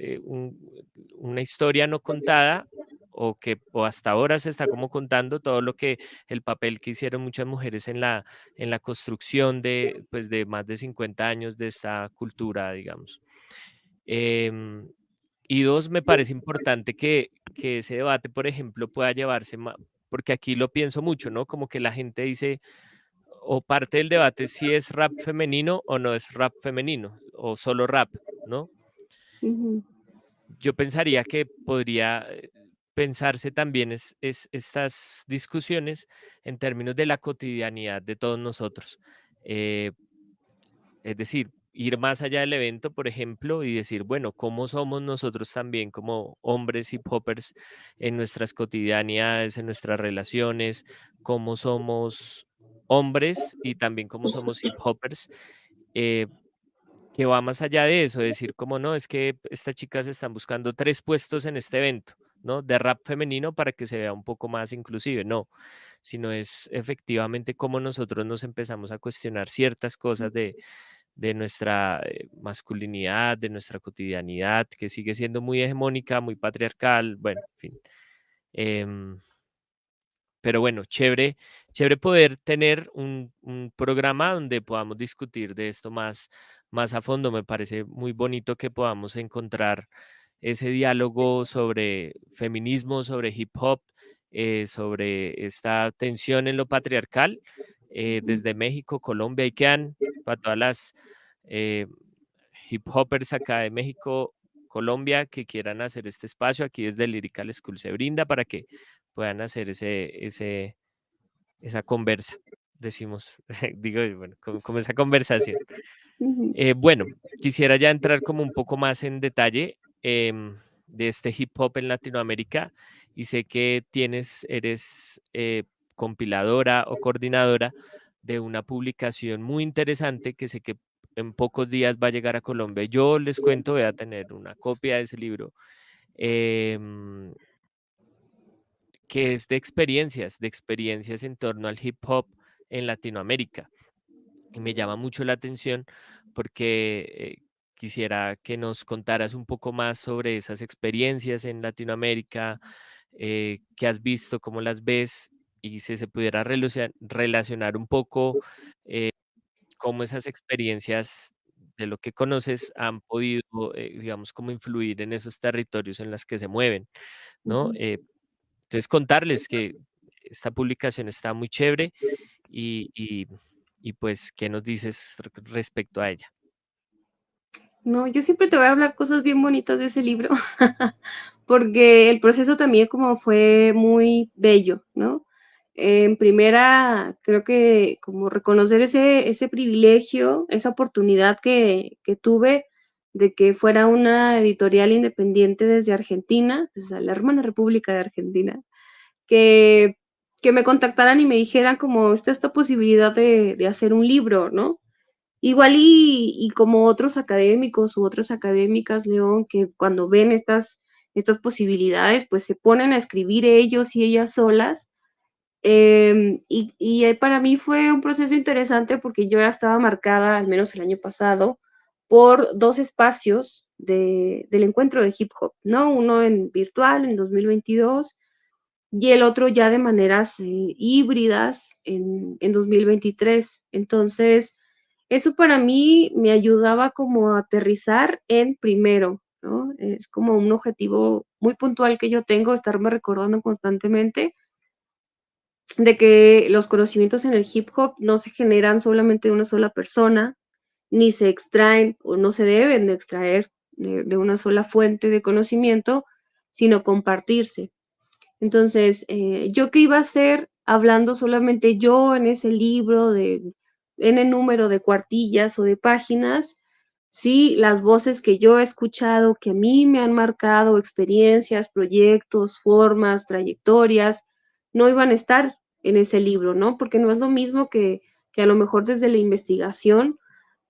una historia no contada o hasta ahora se está como contando todo lo que el papel que hicieron muchas mujeres en la construcción de, pues, de más de 50 años de esta cultura, digamos. Em, y dos, me parece importante que ese debate, por ejemplo, pueda llevarse, porque aquí lo pienso mucho, ¿no? Como que la gente dice, o parte del debate es si es rap femenino o no es rap femenino, o solo rap, ¿no? Ujú, Yo pensaría que podría pensarse también estas discusiones en términos de la cotidianidad de todos nosotros. Eh, Es decir, ir más allá del evento, por ejemplo, y decir, bueno, ¿cómo somos nosotros también como hombres hip hoppers en nuestras cotidianidades, en nuestras relaciones? ¿Cómo somos hombres y también cómo somos hip hoppers? Eh, que va más allá de eso, decir, como no, es que estas chicas están buscando 3 puestos en este evento, ¿no? De rap femenino para que se vea un poco más inclusive, no, sino es efectivamente cómo nosotros nos empezamos a cuestionar ciertas cosas de nuestra masculinidad, de nuestra cotidianidad, que sigue siendo muy hegemónica, muy patriarcal, bueno, en fin. Em, pero bueno, chévere, chévere poder tener un programa donde podamos discutir de esto más a fondo. Me parece muy bonito que podamos encontrar ese diálogo sobre feminismo, sobre hip hop, sobre esta tensión en lo patriarcal, ujú, desde México, Colombia, y quedan para todas las eh, hip hoppers acá de México, Colombia, que quieran hacer este espacio. Aquí desde Lyrical School se brinda para que puedan hacer esa conversa, decimos, digo, bueno, como esa conversación. ujú, Bueno, quisiera ya entrar como un poco más en detalle de este hip hop en Latinoamérica y sé que eres compiladora o coordinadora de una publicación muy interesante que sé que en pocos días va a llegar a Colombia. Yo les cuento, voy a tener una copia de ese libro em, que es de experiencias en torno al hip hop en Latinoamérica. Y me llama mucho la atención porque quisiera que nos contaras un poco más sobre esas experiencias en Latinoamérica, qué has visto, cómo las ves y si se pudiera relacionar un poco cómo esas experiencias de lo que conoces han podido, digamos, como influir en esos territorios en los que se mueven, ¿no? Ujú. Entonces contarles que esta publicación está muy chévere y, y, y pues, ¿qué nos dices respecto a ella? No, yo siempre te voy a hablar cosas bien bonitas de ese libro, porque el proceso también como fue muy bello, ¿no? En primera, creo que como reconocer ese privilegio, esa oportunidad que tuve de que fuera una editorial independiente desde Argentina, desde la hermana República de Argentina, que, que me contactaran y me dijeran como está esta posibilidad de hacer un libro, ¿no? Igual y como otros académicos u otras académicas, León, que cuando ven estas posibilidades, pues se ponen a escribir ellos y ellas solas. Para mí fue un proceso interesante porque yo ya estaba marcada, al menos el año pasado, por 2 espacios del encuentro de hip hop, ¿no? Uno en virtual en 2022 y el otro ya de maneras híbridas en 2023. Entonces, eso para mí me ayudaba como a aterrizar en primero, ¿no? Es como un objetivo muy puntual que yo tengo, estarme recordando constantemente de que los conocimientos en el hip hop no se generan solamente de una sola persona, ni se extraen o no se deben de extraer de una sola fuente de conocimiento, sino compartirse. Entonces, ¿yo qué iba a hacer hablando solamente yo en ese libro de n número de cuartillas o de páginas? Sí, las voces que yo he escuchado, que a mí me han marcado experiencias, proyectos, formas, trayectorias, no iban a estar en ese libro, ¿no? Porque no es lo mismo que a lo mejor desde la investigación,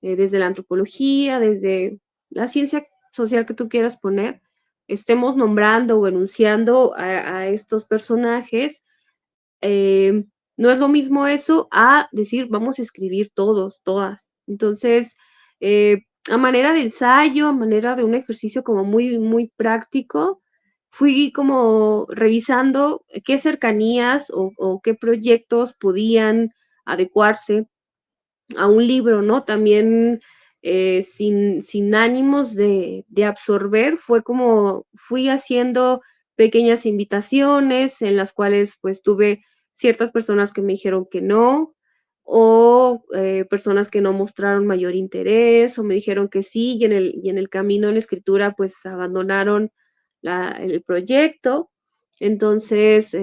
desde la antropología, desde la ciencia social que tú quieras poner, estemos nombrando o enunciando a estos personajes, eh, no es lo mismo eso a decir, vamos a escribir todos, todas. Entonces, a manera de ensayo, a manera de un ejercicio como muy, muy práctico, fui como revisando qué cercanías o qué proyectos podían adecuarse a un libro, ¿no? También sin ánimos de absorber, fue como fui haciendo pequeñas invitaciones en las cuales pues tuve ciertas personas que me dijeron que no, o personas que no mostraron mayor interés, o me dijeron que sí, y en el camino en la escritura pues abandonaron el proyecto. Entonces,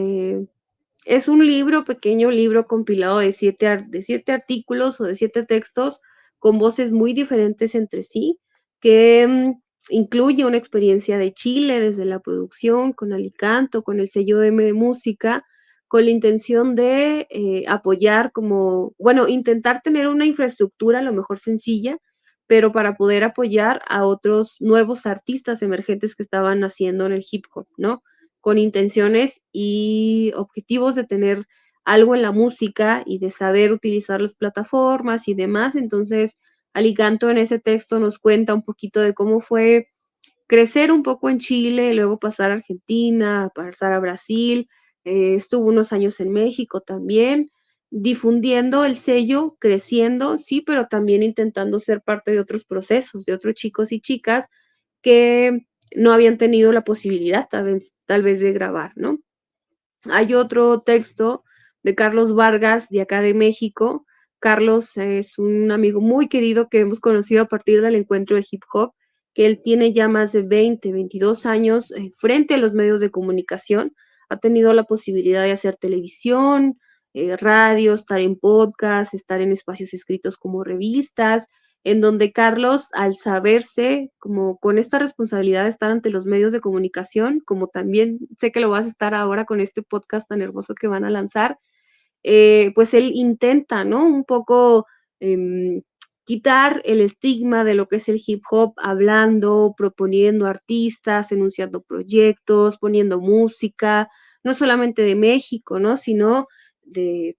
es un libro, pequeño libro compilado de 7 artículos o de 7 textos con voces muy diferentes entre sí, que incluye una experiencia de Chile desde la producción, con Alicanto, con el sello M de Música, con la intención de apoyar como, bueno, intentar tener una infraestructura a lo mejor sencilla, pero para poder apoyar a otros nuevos artistas emergentes que estaban naciendo en el hip hop, ¿no? Con intenciones y objetivos de tener algo en la música y de saber utilizar las plataformas y demás. Entonces, Alicanto en ese texto nos cuenta un poquito de cómo fue crecer un poco en Chile, luego pasar a Argentina, pasar a Brasil, estuvo unos años en México también, difundiendo el sello, creciendo, sí, pero también intentando ser parte de otros procesos, de otros chicos y chicas que no habían tenido la posibilidad tal vez de grabar, ¿no? Hay otro texto de Carlos Vargas, de acá de México. Carlos es un amigo muy querido que hemos conocido a partir del encuentro de hip hop, que él tiene ya más de 20, 22 años frente a los medios de comunicación. Ha tenido la posibilidad de hacer televisión, radio, estar en podcast, estar en espacios escritos como revistas, en donde Carlos, al saberse como con esta responsabilidad de estar ante los medios de comunicación, como también sé que lo vas a estar ahora con este podcast tan hermoso que van a lanzar, pues él intenta, ¿no? Un poco eh, quitar el estigma de lo que es el hip hop, hablando, proponiendo artistas, enunciando proyectos, poniendo música, no solamente de México, ¿no? Sino de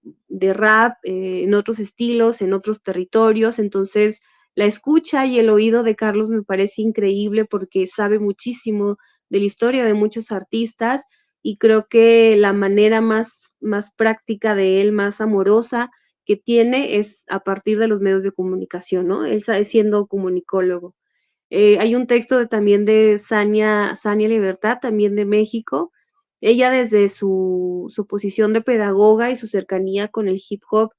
rap en otros estilos, en otros territorios. Entonces, la escucha y el oído de Carlos me parece increíble porque sabe muchísimo de la historia de muchos artistas y creo que la manera más práctica de él, más amorosa, que tiene es a partir de los medios de comunicación, ¿no? Él siendo comunicólogo. Hay un texto también de Sania Libertad, también de México. Ella desde su posición de pedagoga y su cercanía con el hip hop,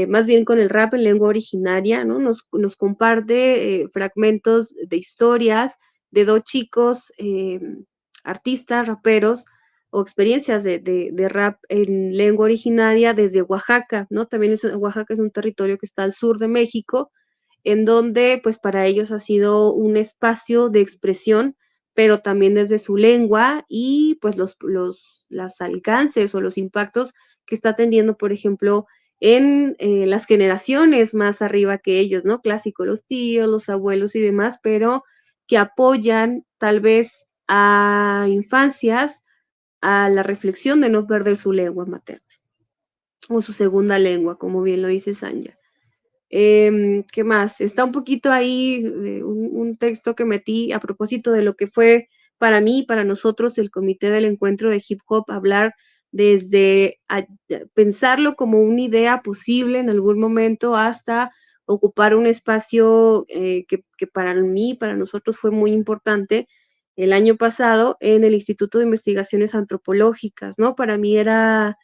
más bien con el rap en lengua originaria, ¿no? Nos comparte fragmentos de historias de dos chicos, artistas, raperos, o experiencias de rap en lengua originaria desde Oaxaca, ¿no? También Oaxaca es un territorio que está al sur de México, en donde pues para ellos ha sido un espacio de expresión, pero también desde su lengua y pues los alcances o los impactos que está teniendo, por ejemplo, en las generaciones más arriba que ellos, ¿no? Clásico, los tíos, los abuelos y demás, pero que apoyan tal vez a infancias a la reflexión de no perder su lengua materna o su segunda lengua, como bien lo dice Sanya. ¿Qué más? Está un poquito ahí un texto que metí a propósito de lo que fue para mí, para nosotros, el Comité del Encuentro de Hip Hop, hablar desde pensarlo como una idea posible en algún momento hasta ocupar un espacio que para mí, para nosotros fue muy importante el año pasado en el Instituto de Investigaciones Antropológicas, ¿no? Para mí era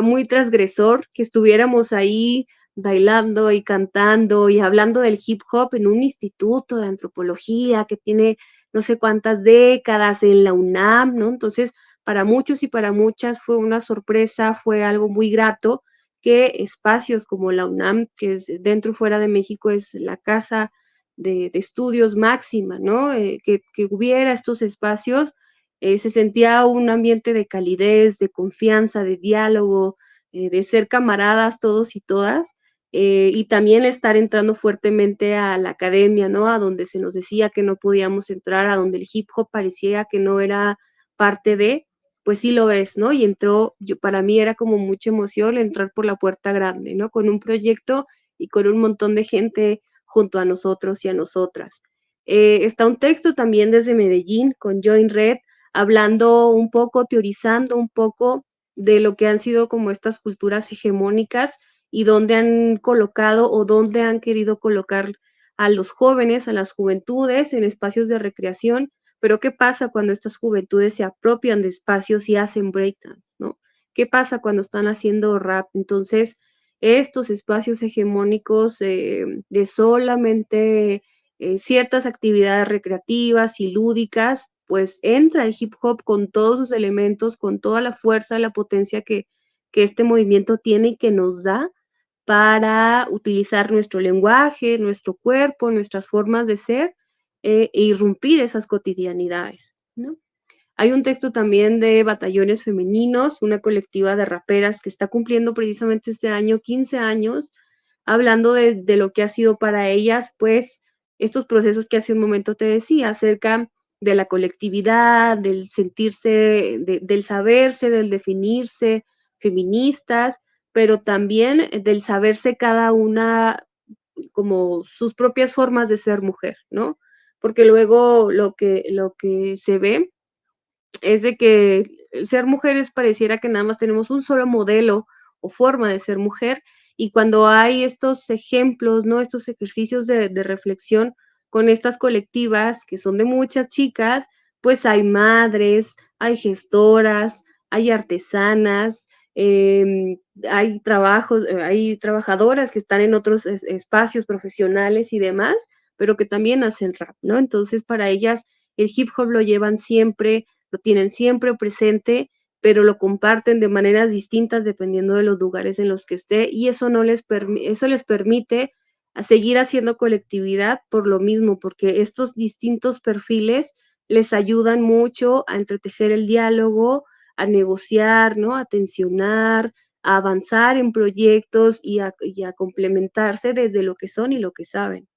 muy transgresor que estuviéramos ahí bailando y cantando y hablando del hip hop en un instituto de antropología que tiene no sé cuántas décadas en la UNAM, ¿no? Entonces, para muchos y para muchas fue una sorpresa, fue algo muy grato que espacios como la UNAM, que es dentro y fuera de México, es la casa de estudios máxima, ¿no? Que hubiera estos espacios, se sentía un ambiente de calidez, de confianza, de diálogo, de ser camaradas todos y todas, y también estar entrando fuertemente a la academia, ¿no? A donde se nos decía que no podíamos entrar, a donde el hip hop parecía que no era parte de, pues sí lo es, ¿no? Y entró, para mí era como mucha emoción entrar por la puerta grande, ¿no? Con un proyecto y con un montón de gente junto a nosotros y a nosotras. Está un texto también desde Medellín con Join Red, hablando un poco, teorizando un poco de lo que han sido como estas culturas hegemónicas y dónde han colocado o dónde han querido colocar a los jóvenes, a las juventudes en espacios de recreación, pero ¿qué pasa cuando estas juventudes se apropian de espacios y hacen breakdance, ¿no? ¿Qué pasa cuando están haciendo rap? Entonces, estos espacios hegemónicos de solamente ciertas actividades recreativas y lúdicas, pues entra el hip hop con todos sus elementos, con toda la fuerza, la potencia que este movimiento tiene y que nos da para utilizar nuestro lenguaje, nuestro cuerpo, nuestras formas de ser e irrumpir esas cotidianidades, ¿no? Hay un texto también de Batallones Femeninos, una colectiva de raperas que está cumpliendo precisamente este año 15 años, hablando de lo que ha sido para ellas, pues, estos procesos que hace un momento te decía, acerca de la colectividad, del sentirse, del saberse, del definirse feministas, pero también del saberse cada una como sus propias formas de ser mujer, ¿no? Porque luego lo que se ve es de que ser mujeres pareciera que nada más tenemos un solo modelo o forma de ser mujer, y cuando hay estos ejemplos, ¿no? Estos ejercicios de reflexión con estas colectivas que son de muchas chicas, pues hay madres, hay gestoras, hay artesanas, hay trabajos, hay trabajadoras que están en otros espacios profesionales y demás, pero que también hacen rap, ¿no? Entonces, para ellas el hip hop lo llevan siempre, lo tienen siempre presente, pero lo comparten de maneras distintas dependiendo de los lugares en los que esté, y eso no eso les permite a seguir haciendo colectividad por lo mismo, porque estos distintos perfiles les ayudan mucho a entretejer el diálogo, a negociar, ¿no? A tensionar, a avanzar en proyectos y a complementarse desde lo que son y lo que saben.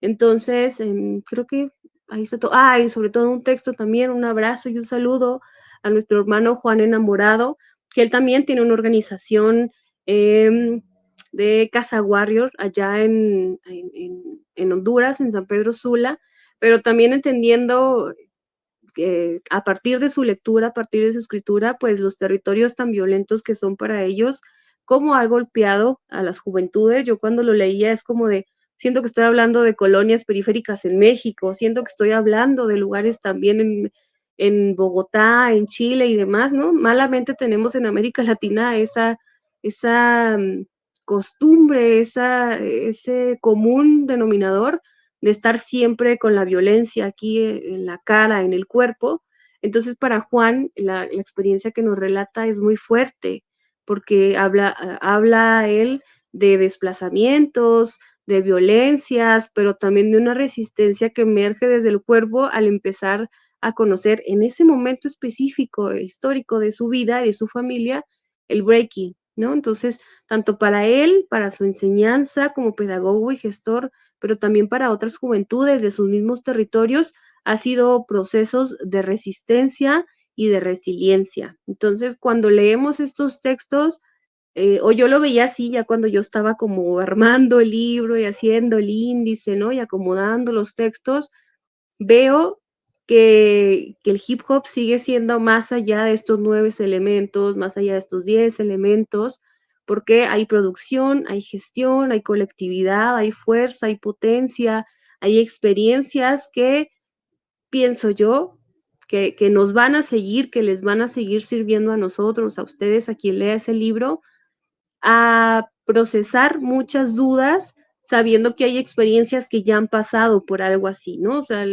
Entonces, creo que ahí está todo. Ah, y sobre todo un texto también, un abrazo y un saludo a nuestro hermano Juan Enamorado, que él también tiene una organización de Casa Warrior allá en Honduras, en San Pedro Sula, pero también entendiendo que a partir de su lectura, a partir de su escritura, pues los territorios tan violentos que son para ellos, cómo ha golpeado a las juventudes. Yo cuando lo leía es como de, siento que estoy hablando de colonias periféricas en México, siento que estoy hablando de lugares también en Bogotá, en Chile y demás, ¿no? Malamente tenemos en América Latina esa costumbre, ese común denominador de estar siempre con la violencia aquí en la cara, en el cuerpo. Entonces, para Juan, la experiencia que nos relata es muy fuerte, porque habla él de desplazamientos, de violencias, pero también de una resistencia que emerge desde el cuerpo al empezar a conocer en ese momento específico, histórico de su vida y de su familia, el breaking, ¿no? Entonces, tanto para él, para su enseñanza como pedagogo y gestor, pero también para otras juventudes de sus mismos territorios, ha sido procesos de resistencia y de resiliencia. Entonces, cuando leemos estos textos, o yo lo veía así ya cuando yo estaba como armando el libro y haciendo el índice, ¿no? Y acomodando los textos, veo que el hip hop sigue siendo más allá de estos 9 elementos, más allá de estos 10 elementos, porque hay producción, hay gestión, hay colectividad, hay fuerza, hay potencia, hay experiencias que pienso yo que nos van a seguir, que les van a seguir sirviendo a nosotros, a ustedes, a quien lea ese libro, a procesar muchas dudas, sabiendo que hay experiencias que ya han pasado por algo así, ¿no? O sea, a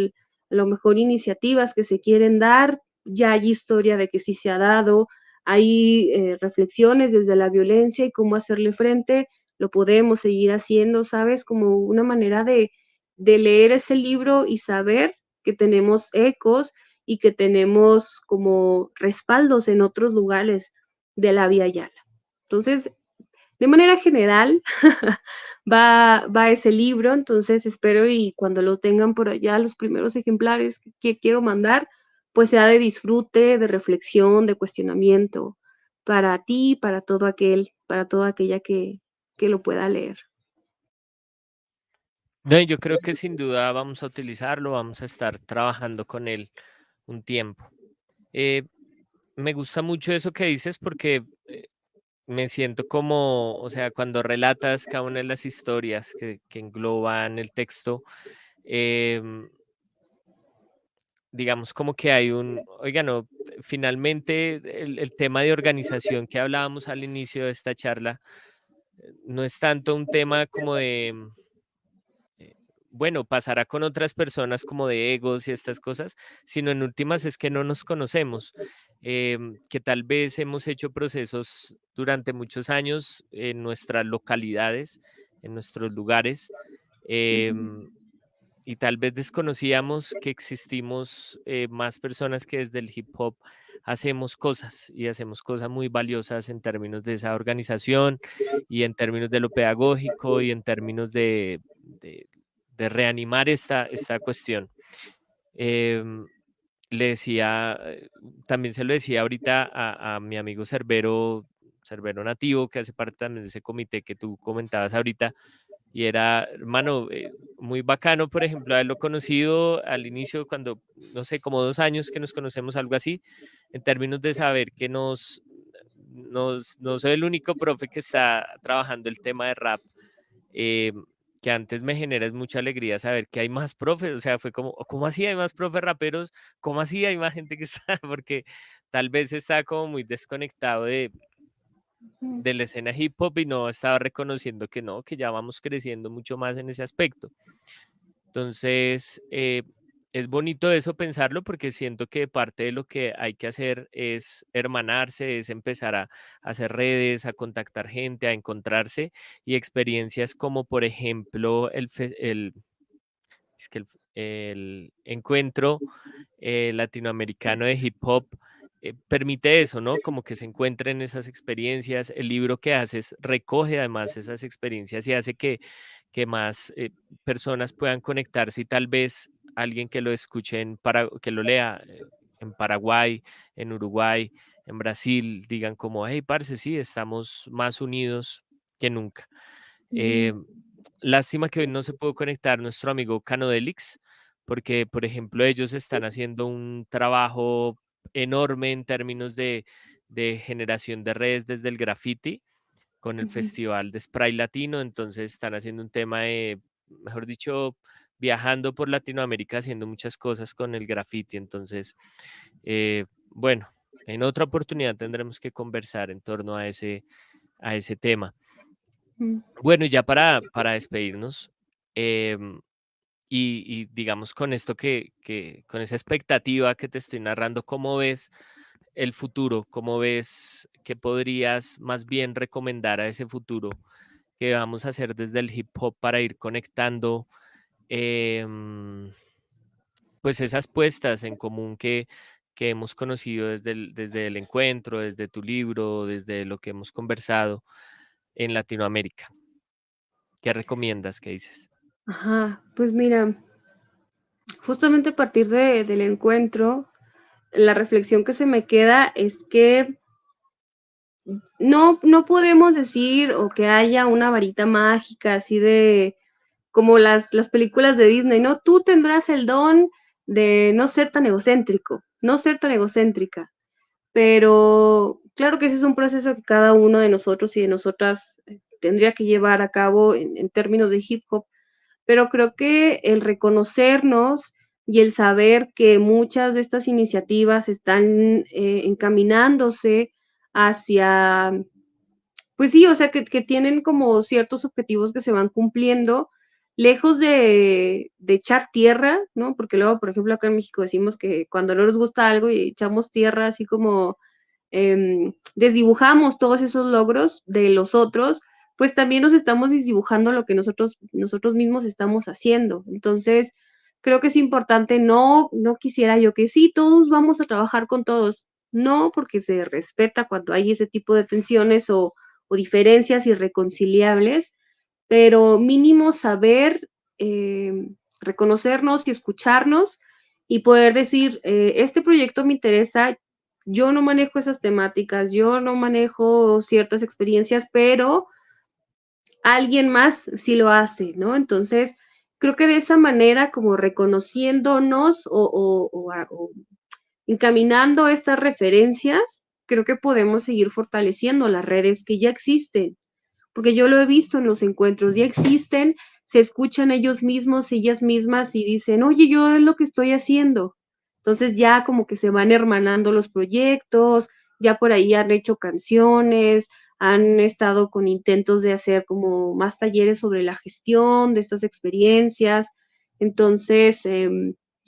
lo mejor iniciativas que se quieren dar, ya hay historia de que sí se ha dado, hay reflexiones desde la violencia y cómo hacerle frente, lo podemos seguir haciendo, ¿sabes? Como una manera de leer ese libro y saber que tenemos ecos y que tenemos como respaldos en otros lugares de la Vía Yala. Entonces, de manera general, va ese libro, entonces espero y cuando lo tengan por allá, los primeros ejemplares que quiero mandar, pues sea de disfrute, de reflexión, de cuestionamiento para ti, para toda aquella que lo pueda leer. No, y yo creo que sin duda vamos a utilizarlo, vamos a estar trabajando con él un tiempo. Eh, Me gusta mucho eso que dices porque me siento como, o sea, cuando relatas cada una de las historias que engloban el texto, em, digamos como que hay oiga, no, finalmente el tema de organización que hablábamos al inicio de esta charla, no es tanto un tema como de eh, bueno, pasará con otras personas como de egos y estas cosas, sino en últimas es que no nos conocemos, que tal vez hemos hecho procesos durante muchos años en nuestras localidades, en nuestros lugares, Ujú, em, y tal vez desconocíamos que existimos más personas que desde el hip hop hacemos cosas y hacemos cosas muy valiosas en términos de esa organización y en términos de lo pedagógico y en términos de reanimar esta cuestión. Em, Le decía, también se lo decía ahorita a mi amigo Cerbero, Cerbero Nativo, que hace parte también de ese comité que tú comentabas ahorita, y era, hermano, muy bacano, por ejemplo, haberlo conocido al inicio, cuando, no sé, como 2 años que nos conocemos, algo así, en términos de saber que no soy el único profe que está trabajando el tema de rap, eh, que antes me genera es mucha alegría saber que hay más profes, o sea, fue como, ¿cómo así hay más profes raperos? ¿Cómo así hay más gente que está? Porque tal vez está como muy desconectado ujú, de la escena hip hop y no estaba reconociendo que no, que ya vamos creciendo mucho más en ese aspecto. Entonces, es bonito eso pensarlo porque siento que parte de lo que hay que hacer es hermanarse, es empezar a hacer redes, a contactar gente, a encontrarse y experiencias como por ejemplo es que el encuentro latinoamericano de hip hop permite eso, ¿no? Como que se encuentren esas experiencias. El libro que haces recoge además esas experiencias y hace que más personas puedan conectarse y tal vez alguien que lo escuche que lo lea en Paraguay, en Uruguay, en Brasil, digan como, hey, parce, sí, estamos más unidos que nunca. ujú, Eh, Lástima que hoy no se pudo conectar nuestro amigo Canodelix, porque, por ejemplo, ellos están haciendo un trabajo enorme en términos de generación de redes desde el graffiti. con el Ujú, Festival de Spray Latino, entonces están haciendo un tema de, mejor dicho, viajando por Latinoamérica, haciendo muchas cosas con el graffiti. Entonces, bueno, en otra oportunidad tendremos que conversar en torno a ese tema. mm. Bueno, y ya para despedirnos, em, y digamos con esto con esa expectativa que te estoy narrando, ¿cómo ves el futuro? ¿Cómo ves que podrías más bien recomendar a ese futuro que vamos a hacer desde el hip hop para ir conectando em, pues esas puestas en común que hemos conocido desde el encuentro, desde tu libro, desde lo que hemos conversado en Latinoamérica? ¿Qué recomiendas? ¿Qué dices? Ajá, pues mira, justamente a partir del encuentro, la reflexión que se me queda es que no podemos decir o que haya una varita mágica así de como las películas de Disney, ¿no? Tú tendrás el don de no ser tan egocéntrico, no ser tan egocéntrica, pero claro que ese es un proceso que cada uno de nosotros y de nosotras tendría que llevar a cabo en términos de hip hop, pero creo que el reconocernos y el saber que muchas de estas iniciativas están encaminándose hacia, pues sí, o sea, que tienen como ciertos objetivos que se van cumpliendo, lejos de echar tierra, ¿no? Porque luego, por ejemplo, acá en México decimos que cuando no nos gusta algo y echamos tierra, así como desdibujamos todos esos logros de los otros, pues también nos estamos desdibujando lo que nosotros mismos estamos haciendo. Entonces, creo que es importante, no quisiera yo que sí, todos vamos a trabajar con todos. No, porque se respeta cuando hay ese tipo de tensiones o diferencias irreconciliables, pero mínimo saber reconocernos y escucharnos y poder decir, este proyecto me interesa, yo no manejo esas temáticas, yo no manejo ciertas experiencias, pero alguien más sí lo hace, ¿no? Entonces, creo que de esa manera, como reconociéndonos o encaminando estas referencias, creo que podemos seguir fortaleciendo las redes que ya existen, porque yo lo he visto en los encuentros, ya existen, se escuchan ellos mismos, ellas mismas y dicen, oye, yo es lo que estoy haciendo. Entonces ya como que se van hermanando los proyectos, ya por ahí han hecho canciones, han estado con intentos de hacer como más talleres sobre la gestión de estas experiencias. Entonces,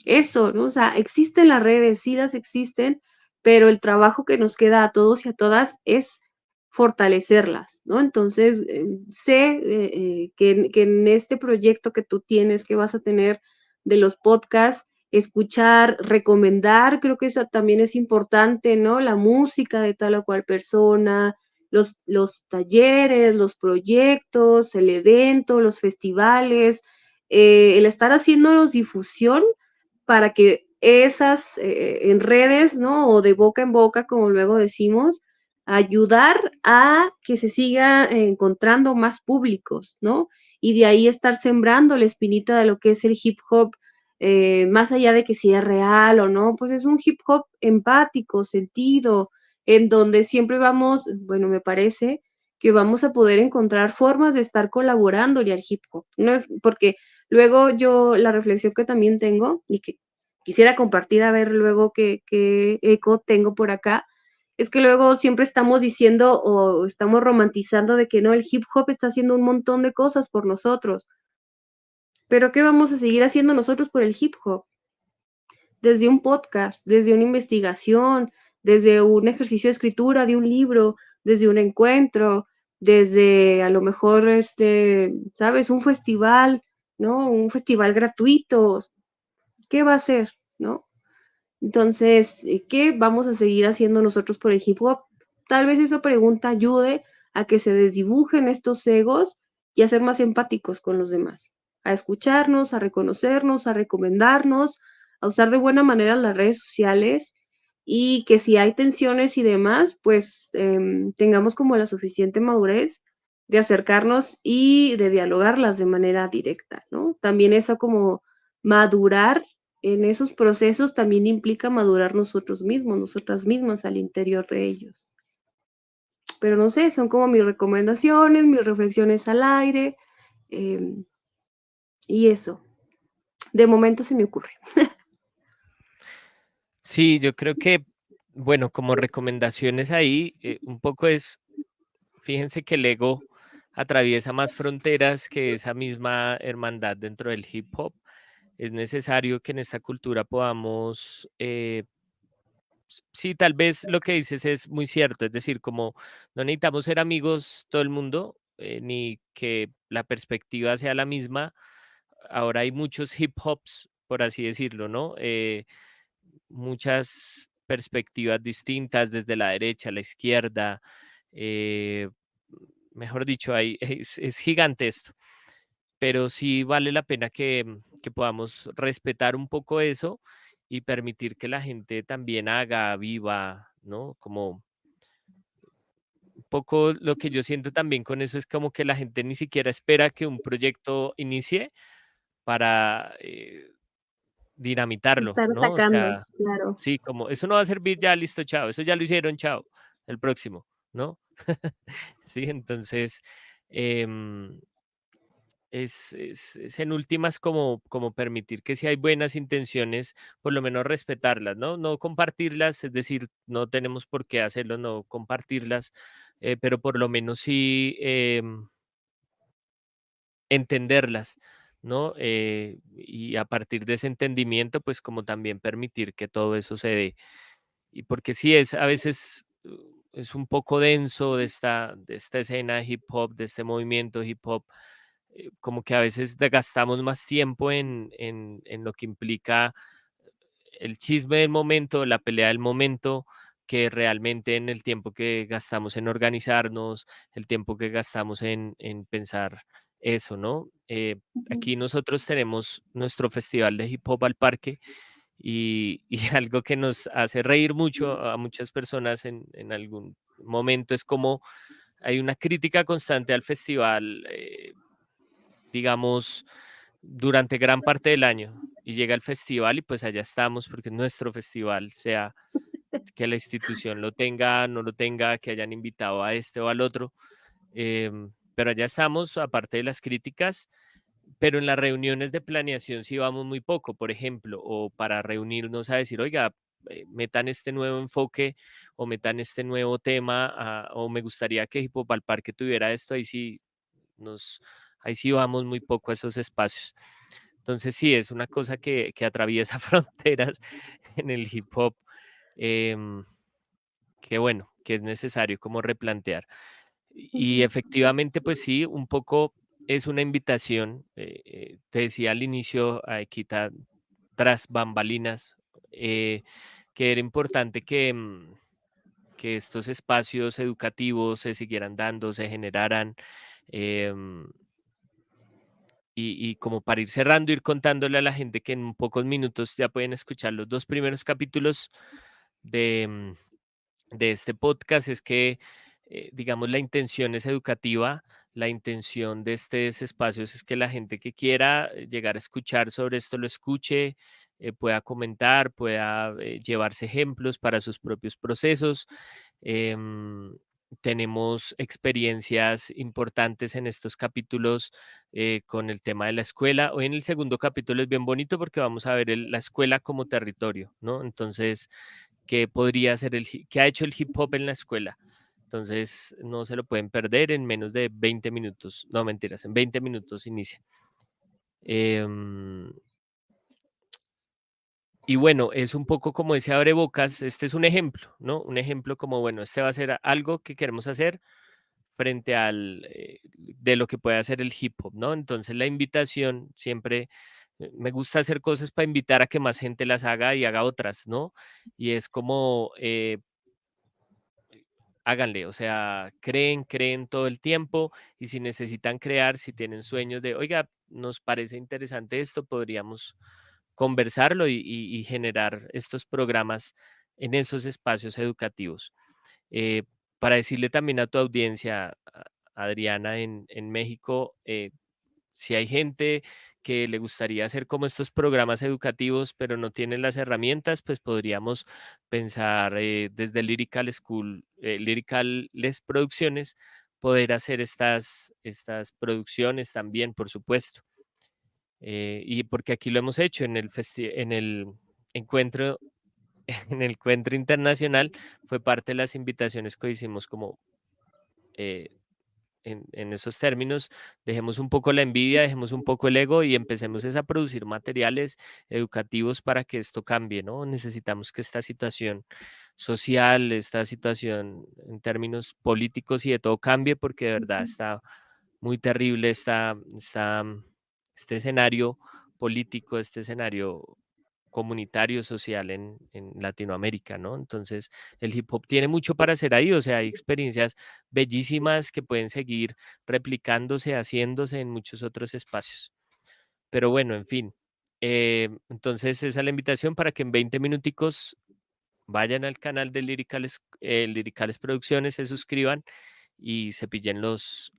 eso, ¿no? O sea, existen las redes, sí las existen, pero el trabajo que nos queda a todos y a todas es fortalecerlas, ¿no? Entonces, sé que en este proyecto que tú tienes, que vas a tener de los podcasts, escuchar, recomendar, creo que eso también es importante, ¿no? La música de tal o cual persona, los talleres, los proyectos, el evento, los festivales, el estar haciéndonos difusión para que esas en redes, ¿no? O de boca en boca, como luego decimos, ayudar a que se siga encontrando más públicos, ¿no? Y de ahí estar sembrando la espinita de lo que es el hip hop, más allá de que si es real o no, pues es un hip hop empático, sentido, en donde siempre vamos, bueno, me parece que vamos a poder encontrar formas de estar colaborándole al hip hop, no es porque luego yo la reflexión que también tengo y que quisiera compartir a ver luego qué eco tengo por acá, es que luego siempre estamos diciendo o estamos romantizando de que no, el hip hop está haciendo un montón de cosas por nosotros, pero ¿qué vamos a seguir haciendo nosotros por el hip hop? Desde un podcast, desde una investigación, desde un ejercicio de escritura de un libro, desde un encuentro, desde a lo mejor, ¿sabes? Un festival, ¿no? Un festival gratuito. ¿Qué va a ser, no? Entonces, ¿qué vamos a seguir haciendo nosotros por el hip hop? Tal vez esa pregunta ayude a que se desdibujen estos egos y a ser más empáticos con los demás, a escucharnos, a reconocernos, a recomendarnos, a usar de buena manera las redes sociales y que si hay tensiones y demás, pues tengamos como la suficiente madurez de acercarnos y de dialogarlas de manera directa, ¿no? También eso como madurar en esos procesos también implica madurar nosotros mismos, nosotras mismas al interior de ellos. pero no sé, son como mis recomendaciones, mis reflexiones al aire, em, y eso, de momento se me ocurre. Sí, yo creo que, bueno, como recomendaciones ahí, un poco es, fíjense que el ego atraviesa más fronteras que esa misma hermandad dentro del hip hop. Es necesario que en esta cultura podamos, sí, tal vez lo que dices es muy cierto, es decir, como no necesitamos ser amigos todo el mundo, ni que la perspectiva sea la misma. Ahora hay muchos hip hops, por así decirlo, ¿no? Muchas perspectivas distintas desde la derecha a la izquierda. eh, Mejor dicho, es gigante esto, pero sí vale la pena que podamos respetar un poco eso y permitir que la gente también haga, viva, ¿no? Como un poco lo que yo siento también con eso es como que la gente ni siquiera espera que un proyecto inicie para dinamitarlo, Estar ¿no? O sacando, sea, claro. sí, como eso no va a servir ya, listo, chao, eso ya lo hicieron, chao, el próximo, ¿no? Sí, entonces, em, es en últimas como permitir que si hay buenas intenciones, por lo menos respetarlas, ¿no? No compartirlas, es decir, no tenemos por qué hacerlo, no compartirlas, pero por lo menos sí entenderlas, ¿no? Y a partir de ese entendimiento, pues como también permitir que todo eso se dé. Y porque sí es a veces es un poco denso de esta escena de hip hop, de este movimiento hip hop, como que a veces gastamos más tiempo en lo que implica el chisme del momento, la pelea del momento, que realmente en el tiempo que gastamos en organizarnos, el tiempo que gastamos en pensar eso, ¿no? Ujú, Aquí nosotros tenemos nuestro festival de hip hop al parque y algo que nos hace reír mucho a muchas personas en algún momento es como hay una crítica constante al festival, digamos, durante gran parte del año. Y llega el festival y pues allá estamos porque es nuestro festival, sea que la institución lo tenga, no lo tenga, que hayan invitado a este o al otro. Pero allá estamos, aparte de las críticas, pero en las reuniones de planeación sí vamos muy poco, por ejemplo, o para reunirnos a decir, oiga, metan este nuevo enfoque o metan este nuevo tema, o me gustaría que Hip Hop al Parque tuviera esto, nos, ahí sí vamos muy poco a esos espacios. Entonces sí, es una cosa que atraviesa fronteras en el hip hop, em, que bueno, que es necesario como replantear. Y ujú, efectivamente, pues sí, un poco es una invitación, te decía al inicio, a Equita, tras bambalinas, que era importante que estos espacios educativos se siguieran dando, se generaran. em, y como para ir cerrando, ir contándole a la gente que en pocos minutos ya pueden escuchar los 2 primeros capítulos de, de este podcast, es que, digamos, la intención es educativa, la intención de estos espacios es que la gente que quiera llegar a escuchar sobre esto lo escuche, pueda comentar, pueda llevarse ejemplos para sus propios procesos. Em, Tenemos experiencias importantes en estos capítulos con el tema de la escuela. Hoy en el segundo capítulo es bien bonito porque vamos a ver la escuela como territorio, ¿no? Entonces, ¿qué podría ser qué ha hecho el hip hop en la escuela? Entonces, no se lo pueden perder en menos de 20 minutos. No, mentiras, en 20 minutos inicia. Em, y bueno, es un poco como ese abrebocas, este es un ejemplo, ¿no? Un ejemplo como, bueno, este va a ser algo que queremos hacer frente de lo que puede hacer el hip hop, ¿no? Entonces la invitación siempre, me gusta hacer cosas para invitar a que más gente las haga y haga otras, ¿no? Y es como, háganle, o sea, creen todo el tiempo y si necesitan crear, si tienen sueños de, oiga, nos parece interesante esto, podríamos conversarlo y generar estos programas en esos espacios educativos. Eh, para decirle también a tu audiencia, Adriana, en México, si hay gente que le gustaría hacer como estos programas educativos, pero no tiene las herramientas, pues podríamos pensar desde Lyrical School, Lyrical Les Producciones, poder hacer estas producciones también, por supuesto. Y porque aquí lo hemos hecho en el encuentro, en el encuentro internacional, fue parte de las invitaciones que hicimos como eh, en esos términos, dejemos un poco la envidia, dejemos un poco el ego y empecemos es a producir materiales educativos para que esto cambie, ¿no? Necesitamos que esta situación social, esta situación en términos políticos y de todo cambie porque de verdad está muy terrible este escenario político, este escenario comunitario, social en Latinoamérica, ¿no? Entonces, el hip hop tiene mucho para hacer ahí, o sea, hay experiencias bellísimas que pueden seguir replicándose, haciéndose en muchos otros espacios. Pero bueno, en fin. Entonces, esa es la invitación para que en 20 minuticos vayan al canal de Liricales Producciones, se suscriban y se pillen los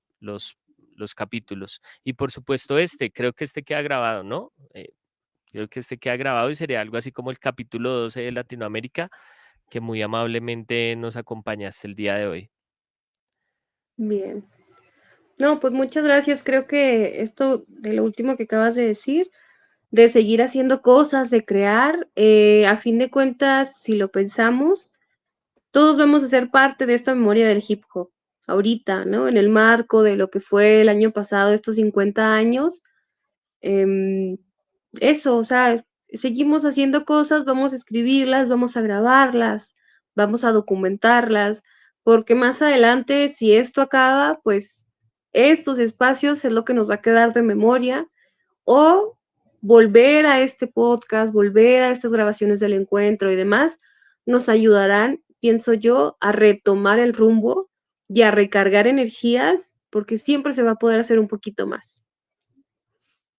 capítulos. Y por supuesto, creo que este queda grabado, ¿no? Creo que este queda grabado y sería algo así como el capítulo 12 de Latinoamérica, que muy amablemente nos acompañaste el día de hoy. Bien. No, pues muchas gracias. Creo que esto de lo último que acabas de decir, de seguir haciendo cosas, de crear, a fin de cuentas, si lo pensamos, todos vamos a ser parte de esta memoria del hip hop, ahorita, ¿no? En el marco de lo que fue el año pasado, estos 50 años. em, Eso, o sea, seguimos haciendo cosas, vamos a escribirlas, vamos a grabarlas, vamos a documentarlas, porque más adelante, si esto acaba, pues estos espacios es lo que nos va a quedar de memoria o volver a este podcast, volver a estas grabaciones del encuentro y demás, nos ayudarán, pienso yo, a retomar el rumbo y a recargar energías, porque siempre se va a poder hacer un poquito más.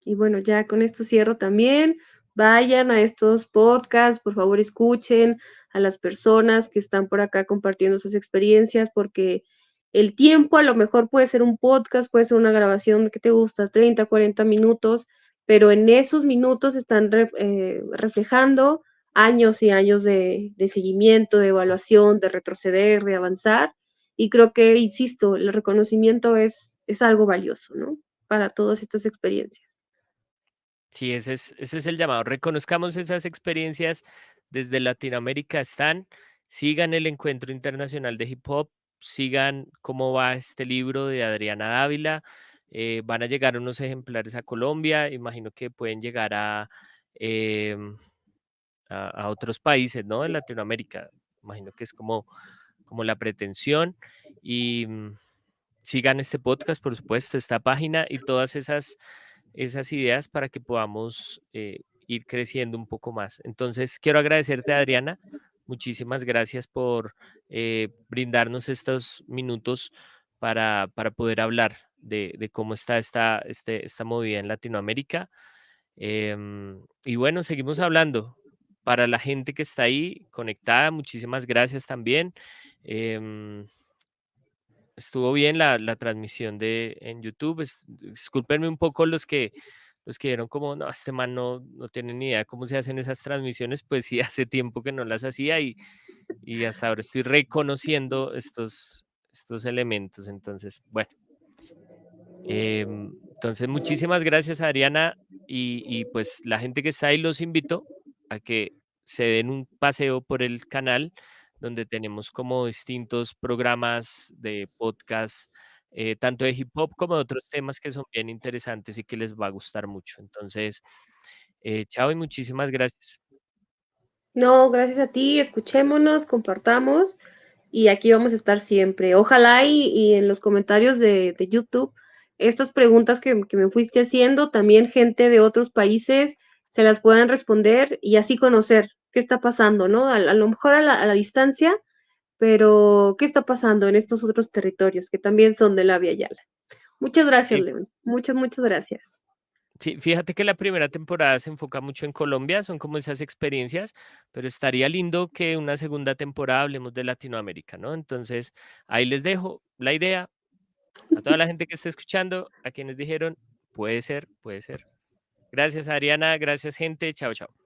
Y bueno, ya con esto cierro también. Vayan a estos podcasts, por favor escuchen a las personas que están por acá compartiendo sus experiencias, porque el tiempo a lo mejor puede ser un podcast, puede ser una grabación que te gusta, 30, 40 minutos, pero en esos minutos están reflejando años y años de seguimiento, de evaluación, de retroceder, de avanzar. Y creo que, insisto, el reconocimiento es algo valioso, ¿no? Para todas estas experiencias. Sí, ese es el llamado. Reconozcamos esas experiencias desde Latinoamérica están. Sigan el Encuentro Internacional de Hip Hop, sigan cómo va este libro de Adriana Dávila. Van a llegar unos ejemplares a Colombia, imagino que pueden llegar em, a otros países, ¿no? En Latinoamérica. Imagino que es como la pretensión. Y sigan este podcast, por supuesto, esta página y todas esas ideas para que podamos ir creciendo un poco más. Entonces, quiero agradecerte, Adriana. Muchísimas gracias por brindarnos estos minutos para poder hablar de cómo está esta movida en Latinoamérica. Y bueno, seguimos hablando. Para la gente que está ahí conectada, muchísimas gracias también. Em, Estuvo bien la transmisión en YouTube. Discúlpenme un poco los que vieron como, no, este man no tiene ni idea cómo se hacen esas transmisiones, pues sí, hace tiempo que no las hacía y hasta ahora estoy reconociendo estos elementos. Entonces, bueno. Entonces, muchísimas gracias, Adriana. Y pues la gente que está ahí los invito a que se den un paseo por el canal donde tenemos como distintos programas de podcast, tanto de hip hop como de otros temas que son bien interesantes y que les va a gustar mucho. Entonces, chao y muchísimas gracias. No, gracias a ti, escuchémonos, compartamos y aquí vamos a estar siempre. Ojalá y en los comentarios de YouTube, estas preguntas que me fuiste haciendo, también gente de otros países se las puedan responder y así conocer qué está pasando, ¿no? A lo mejor a la distancia, pero qué está pasando en estos otros territorios que también son de la Via Yala. Muchas gracias, Sí, León. Muchas, muchas gracias. sí, fíjate que la primera temporada se enfoca mucho en Colombia, son como esas experiencias, pero estaría lindo que una segunda temporada hablemos de Latinoamérica, ¿no? Entonces, ahí les dejo la idea a toda la gente que esté escuchando, a quienes dijeron, puede ser, puede ser. Gracias, Adriana. Gracias, gente. Chao, chao.